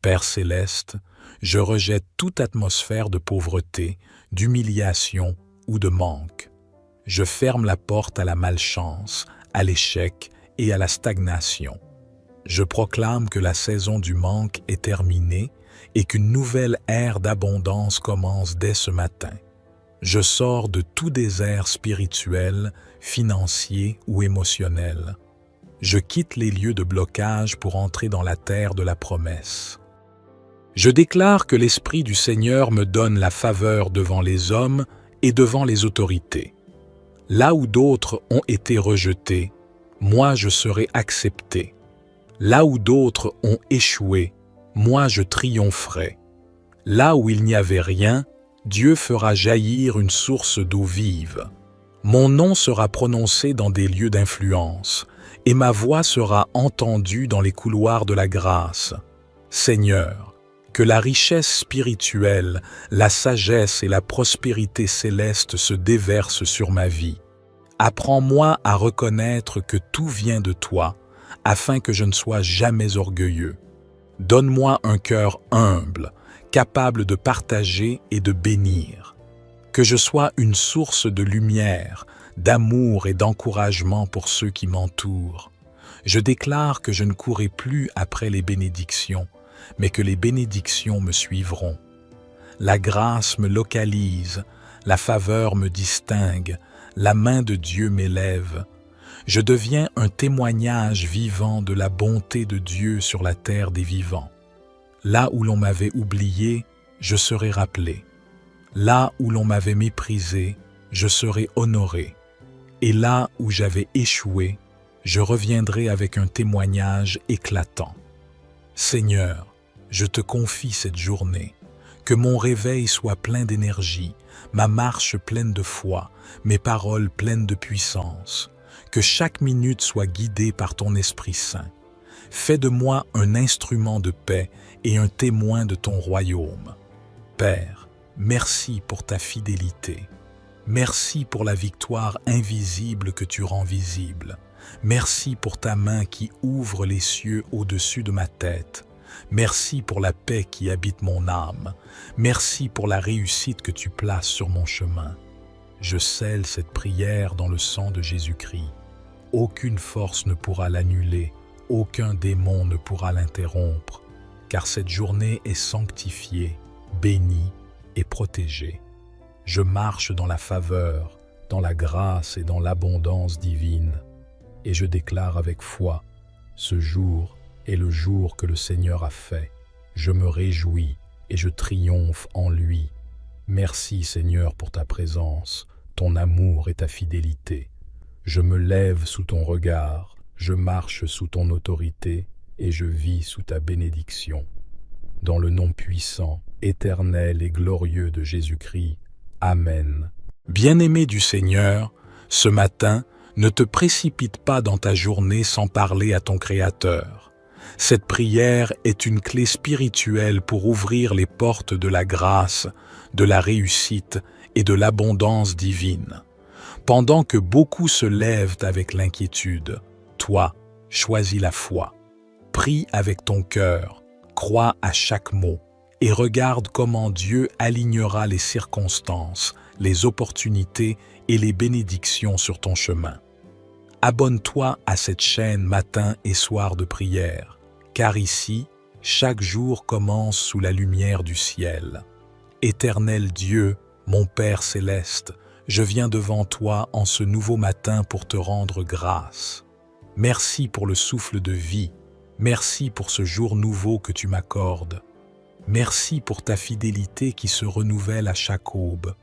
S1: Père céleste, je rejette toute atmosphère de pauvreté, d'humiliation ou de manque. Je ferme la porte à la malchance, à l'échec et à la stagnation. Je proclame que la saison du manque est terminée et qu'une nouvelle ère d'abondance commence dès ce matin. Je sors de tout désert spirituel, financier ou émotionnel. Je quitte les lieux de blocage pour entrer dans la terre de la promesse. Je déclare que l'Esprit du Seigneur me donne la faveur devant les hommes et devant les autorités. Là où d'autres ont été rejetés, moi je serai accepté. Là où d'autres ont échoué, moi je triompherai. Là où il n'y avait rien, Dieu fera jaillir une source d'eau vive. Mon nom sera prononcé dans des lieux d'influence, et ma voix sera entendue dans les couloirs de la grâce. Seigneur, que la richesse spirituelle, la sagesse et la prospérité céleste se déversent sur ma vie. Apprends-moi à reconnaître que tout vient de toi, afin que je ne sois jamais orgueilleux. Donne-moi un cœur humble, capable de partager et de bénir. Que je sois une source de lumière, d'amour et d'encouragement pour ceux qui m'entourent. Je déclare que je ne courrai plus après les bénédictions, mais que les bénédictions me suivront. La grâce me localise, la faveur me distingue, la main de Dieu m'élève. Je deviens un témoignage vivant de la bonté de Dieu sur la terre des vivants. Là où l'on m'avait oublié, je serai rappelé. Là où l'on m'avait méprisé, je serai honoré. Et là où j'avais échoué, je reviendrai avec un témoignage éclatant. Seigneur, je te confie cette journée. Que mon réveil soit plein d'énergie, ma marche pleine de foi, mes paroles pleines de puissance. Que chaque minute soit guidée par ton Esprit Saint. Fais de moi un instrument de paix et un témoin de ton royaume. Père, merci pour ta fidélité. Merci pour la victoire invisible que tu rends visible. Merci pour ta main qui ouvre les cieux au-dessus de ma tête. Merci pour la paix qui habite mon âme. Merci pour la réussite que tu places sur mon chemin. Je scelle cette prière dans le sang de Jésus-Christ. Aucune force ne pourra l'annuler, aucun démon ne pourra l'interrompre, car cette journée est sanctifiée, bénie et protégée. Je marche dans la faveur, dans la grâce et dans l'abondance divine, et je déclare avec foi, ce jour est le jour que le Seigneur a fait. Je me réjouis et je triomphe en lui. Merci Seigneur pour ta présence, ton amour et ta fidélité. Je me lève sous ton regard, je marche sous ton autorité et je vis sous ta bénédiction. Dans le nom puissant, éternel et glorieux de Jésus-Christ. Amen. Bien-aimé du Seigneur, ce matin, ne te précipite pas dans ta journée sans parler à ton Créateur. Cette prière est une clé spirituelle pour ouvrir les portes de la grâce, de la réussite et de l'abondance divine. Pendant que beaucoup se lèvent avec l'inquiétude, toi, choisis la foi. Prie avec ton cœur, crois à chaque mot et regarde comment Dieu alignera les circonstances, les opportunités et les bénédictions sur ton chemin. Abonne-toi à cette chaîne matin et soir de prière, car ici, chaque jour commence sous la lumière du ciel. Éternel Dieu, mon Père céleste, je viens devant toi en ce nouveau matin pour te rendre grâce. Merci pour le souffle de vie, merci pour ce jour nouveau que tu m'accordes. Merci pour ta fidélité qui se renouvelle à chaque aube.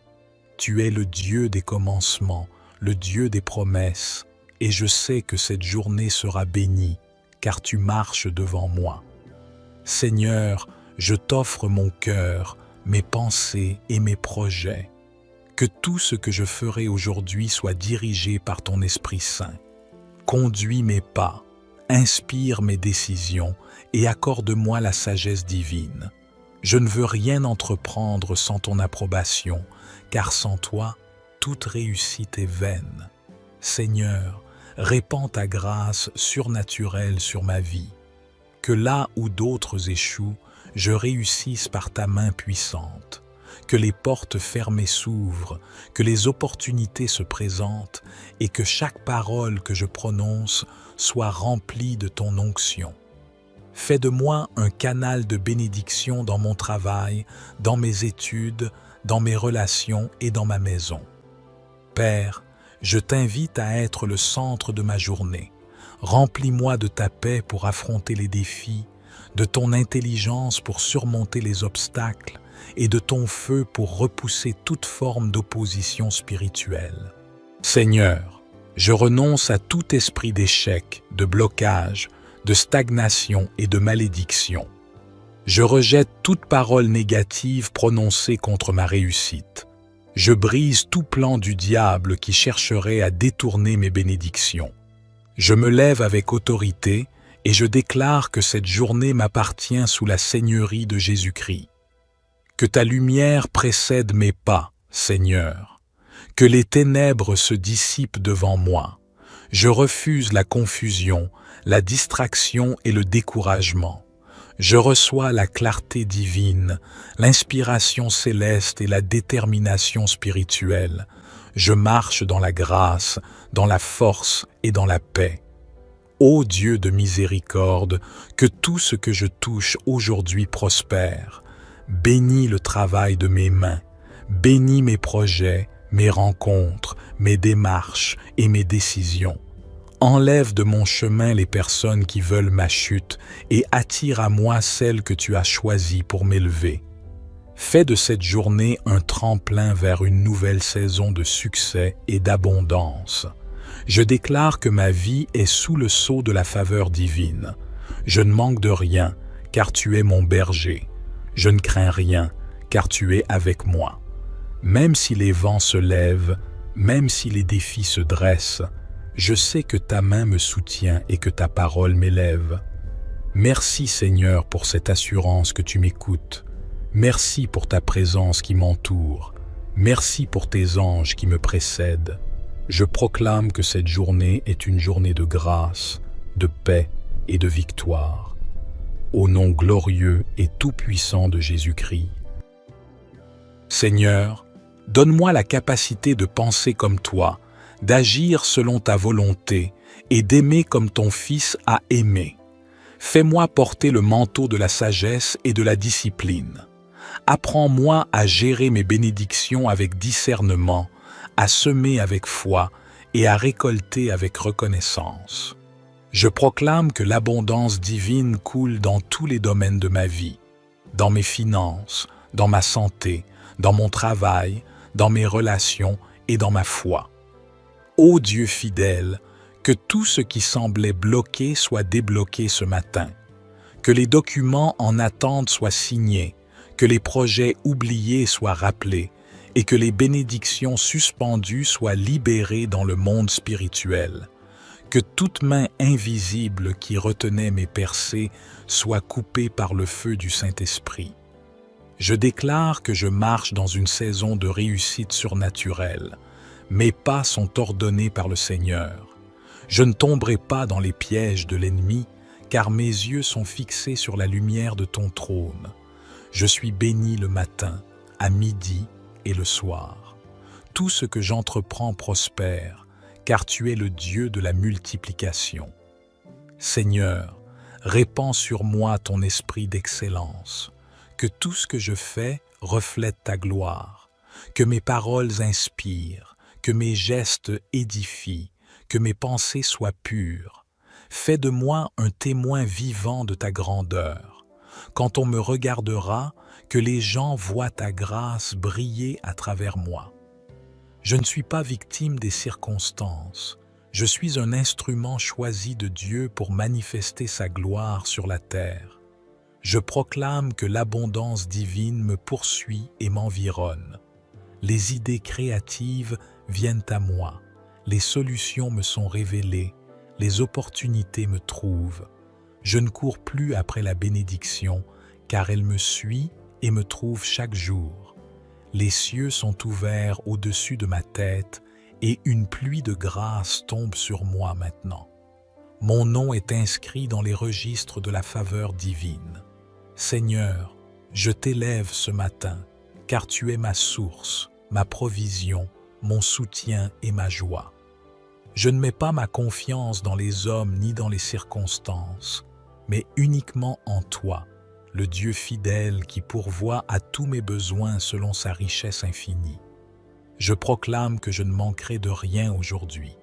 S1: Tu es le Dieu des commencements, le Dieu des promesses, et je sais que cette journée sera bénie, car tu marches devant moi. Seigneur, je t'offre mon cœur, mes pensées et mes projets. Que tout ce que je ferai aujourd'hui soit dirigé par ton Esprit Saint. Conduis mes pas, inspire mes décisions et accorde-moi la sagesse divine. Je ne veux rien entreprendre sans ton approbation, car sans toi, toute réussite est vaine. Seigneur, répands ta grâce surnaturelle sur ma vie. Que là où d'autres échouent, je réussisse par ta main puissante. que les portes fermées s'ouvrent, que les opportunités se présentent et que chaque parole que je prononce soit remplie de ton onction. Fais de moi un canal de bénédiction dans mon travail, dans mes études, dans mes relations et dans ma maison. Père, je t'invite à être le centre de ma journée. Remplis-moi de ta paix pour affronter les défis, de ton intelligence pour surmonter les obstacles et de ton feu pour repousser toute forme d'opposition spirituelle. Seigneur, je renonce à tout esprit d'échec, de blocage, de stagnation et de malédiction. Je rejette toute parole négative prononcée contre ma réussite. Je brise tout plan du diable qui chercherait à détourner mes bénédictions. Je me lève avec autorité et je déclare que cette journée m'appartient sous la seigneurie de Jésus-Christ. Que ta lumière précède mes pas, Seigneur. Que les ténèbres se dissipent devant moi. Je refuse la confusion, la distraction et le découragement. Je reçois la clarté divine, l'inspiration céleste et la détermination spirituelle. Je marche dans la grâce, dans la force et dans la paix. Ô Dieu de miséricorde, que tout ce que je touche aujourd'hui prospère. Bénis le travail de mes mains, bénis mes projets, mes rencontres, mes démarches et mes décisions. Enlève de mon chemin les personnes qui veulent ma chute et attire à moi celles que tu as choisies pour m'élever. Fais de cette journée un tremplin vers une nouvelle saison de succès et d'abondance. Je déclare que ma vie est sous le sceau de la faveur divine. Je ne manque de rien, car tu es mon berger. Je ne crains rien, car tu es avec moi. Même si les vents se lèvent, même si les défis se dressent, je sais que ta main me soutient et que ta parole m'élève. Merci Seigneur pour cette assurance que tu m'écoutes. Merci pour ta présence qui m'entoure. Merci pour tes anges qui me précèdent. Je proclame que cette journée est une journée de grâce, de paix et de victoire. Au nom glorieux et tout-puissant de Jésus-Christ. Seigneur, donne-moi la capacité de penser comme toi, d'agir selon ta volonté et d'aimer comme ton Fils a aimé. Fais-moi porter le manteau de la sagesse et de la discipline. Apprends-moi à gérer mes bénédictions avec discernement, à semer avec foi et à récolter avec reconnaissance. Je proclame que l'abondance divine coule dans tous les domaines de ma vie, dans mes finances, dans ma santé, dans mon travail, dans mes relations et dans ma foi. Ô Dieu fidèle, que tout ce qui semblait bloqué soit débloqué ce matin, que les documents en attente soient signés, que les projets oubliés soient rappelés et que les bénédictions suspendues soient libérées dans le monde spirituel. Que toute main invisible qui retenait mes percées soit coupée par le feu du Saint-Esprit. Je déclare que je marche dans une saison de réussite surnaturelle. Mes pas sont ordonnés par le Seigneur. Je ne tomberai pas dans les pièges de l'ennemi, car mes yeux sont fixés sur la lumière de ton trône. Je suis béni le matin, à midi et le soir. Tout ce que j'entreprends prospère, car tu es le Dieu de la multiplication. Seigneur, répands sur moi ton esprit d'excellence, que tout ce que je fais reflète ta gloire, que mes paroles inspirent, que mes gestes édifient, que mes pensées soient pures. Fais de moi un témoin vivant de ta grandeur. Quand on me regardera, que les gens voient ta grâce briller à travers moi. Je ne suis pas victime des circonstances. Je suis un instrument choisi de Dieu pour manifester sa gloire sur la terre. Je proclame que l'abondance divine me poursuit et m'environne. Les idées créatives viennent à moi. Les solutions me sont révélées. Les opportunités me trouvent. Je ne cours plus après la bénédiction, car elle me suit et me trouve chaque jour. Les cieux sont ouverts au-dessus de ma tête et une pluie de grâce tombe sur moi maintenant. Mon nom est inscrit dans les registres de la faveur divine. Seigneur, je t'élève ce matin, car tu es ma source, ma provision, mon soutien et ma joie. Je ne mets pas ma confiance dans les hommes ni dans les circonstances, mais uniquement en toi, le Dieu fidèle qui pourvoit à tous mes besoins selon sa richesse infinie. Je proclame que je ne manquerai de rien aujourd'hui.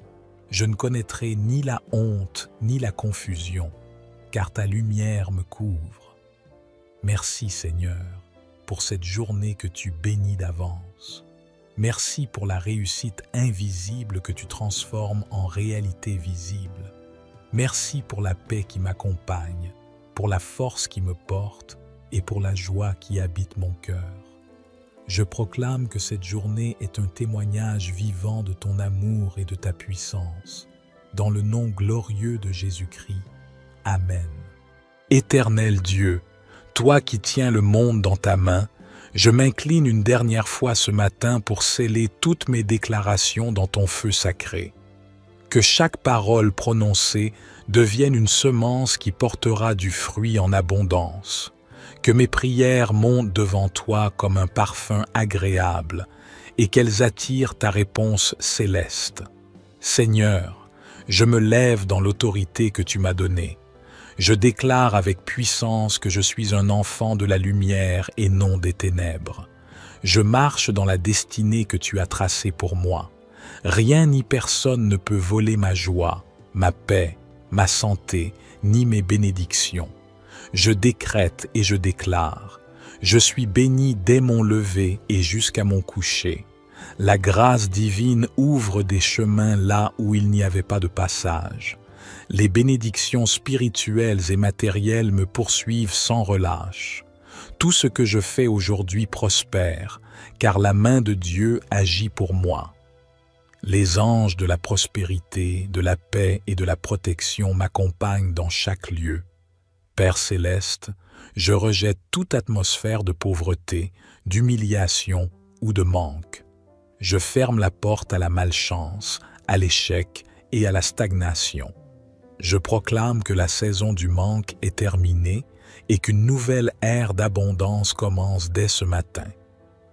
S1: Je ne connaîtrai ni la honte ni la confusion, car ta lumière me couvre. Merci Seigneur pour cette journée que tu bénis d'avance. Merci pour la réussite invisible que tu transformes en réalité visible. Merci pour la paix qui m'accompagne, pour la force qui me porte et pour la joie qui habite mon cœur. Je proclame que cette journée est un témoignage vivant de ton amour et de ta puissance. Dans le nom glorieux de Jésus-Christ. Amen. Éternel Dieu, toi qui tiens le monde dans ta main, je m'incline une dernière fois ce matin pour sceller toutes mes déclarations dans ton feu sacré. Que chaque parole prononcée devienne une semence qui portera du fruit en abondance. Que mes prières montent devant toi comme un parfum agréable et qu'elles attirent ta réponse céleste. Seigneur, je me lève dans l'autorité que tu m'as donnée. Je déclare avec puissance que je suis un enfant de la lumière et non des ténèbres. Je marche dans la destinée que tu as tracée pour moi. Rien ni personne ne peut voler ma joie, ma paix, ma santé, ni mes bénédictions. Je décrète et je déclare. Je suis béni dès mon lever et jusqu'à mon coucher. La grâce divine ouvre des chemins là où il n'y avait pas de passage. Les bénédictions spirituelles et matérielles me poursuivent sans relâche. Tout ce que je fais aujourd'hui prospère, car la main de Dieu agit pour moi. Les anges de la prospérité, de la paix et de la protection m'accompagnent dans chaque lieu. Père céleste, je rejette toute atmosphère de pauvreté, d'humiliation ou de manque. Je ferme la porte à la malchance, à l'échec et à la stagnation. Je proclame que la saison du manque est terminée et qu'une nouvelle ère d'abondance commence dès ce matin.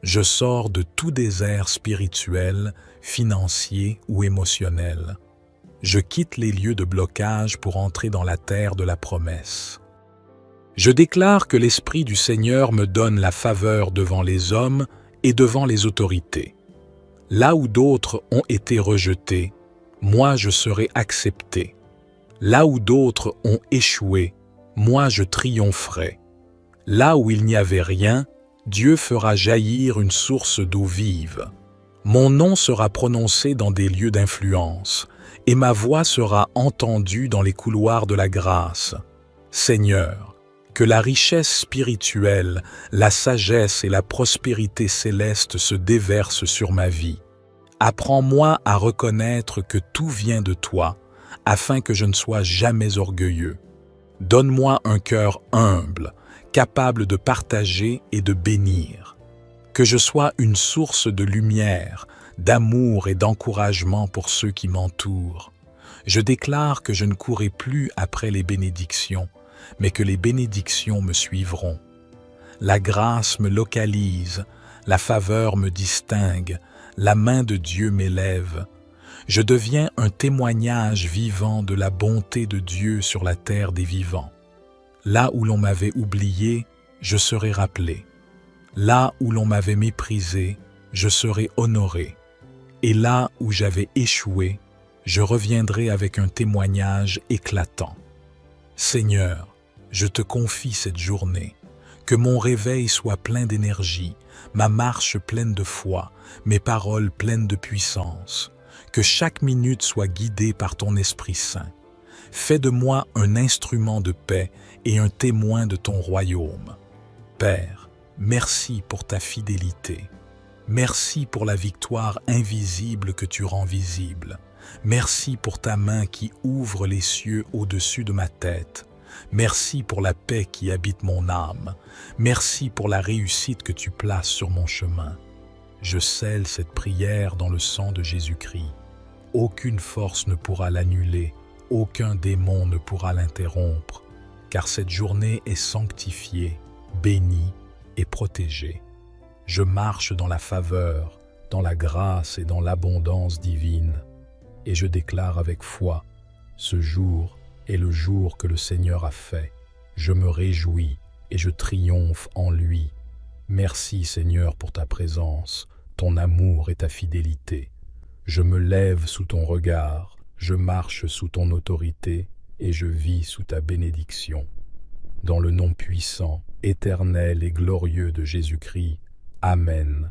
S1: Je sors de tout désert spirituel, financier ou émotionnel. Je quitte les lieux de blocage pour entrer dans la terre de la promesse. Je déclare que l'Esprit du Seigneur me donne la faveur devant les hommes et devant les autorités. Là où d'autres ont été rejetés, moi je serai accepté. Là où d'autres ont échoué, moi je triompherai. Là où il n'y avait rien, Dieu fera jaillir une source d'eau vive. Mon nom sera prononcé dans des lieux d'influence, et ma voix sera entendue dans les couloirs de la grâce. Seigneur, que la richesse spirituelle, la sagesse et la prospérité céleste se déversent sur ma vie. Apprends-moi à reconnaître que tout vient de toi, afin que je ne sois jamais orgueilleux. Donne-moi un cœur humble, capable de partager et de bénir. Que je sois une source de lumière, d'amour et d'encouragement pour ceux qui m'entourent. Je déclare que je ne courrai plus après les bénédictions, mais que les bénédictions me suivront. La grâce me localise, la faveur me distingue, la main de Dieu m'élève. Je deviens un témoignage vivant de la bonté de Dieu sur la terre des vivants. Là où l'on m'avait oublié, je serai rappelé. Là où l'on m'avait méprisé, je serai honoré. Et là où j'avais échoué, je reviendrai avec un témoignage éclatant. Seigneur, je te confie cette journée. Que mon réveil soit plein d'énergie, ma marche pleine de foi, mes paroles pleines de puissance. Que chaque minute soit guidée par ton Esprit Saint. Fais de moi un instrument de paix et un témoin de ton royaume. Père, merci pour ta fidélité. Merci pour la victoire invisible que tu rends visible. Merci pour ta main qui ouvre les cieux au-dessus de ma tête. Merci pour la paix qui habite mon âme. Merci pour la réussite que tu places sur mon chemin. Je scelle cette prière dans le sang de Jésus-Christ. Aucune force ne pourra l'annuler, aucun démon ne pourra l'interrompre, car cette journée est sanctifiée, bénie et protégée. Je marche dans la faveur, dans la grâce et dans l'abondance divine. Et je déclare avec foi, ce jour est le jour que le Seigneur a fait. Je me réjouis et je triomphe en lui. Merci Seigneur pour ta présence, ton amour et ta fidélité. Je me lève sous ton regard, je marche sous ton autorité et je vis sous ta bénédiction. Dans le nom puissant, éternel et glorieux de Jésus-Christ. Amen.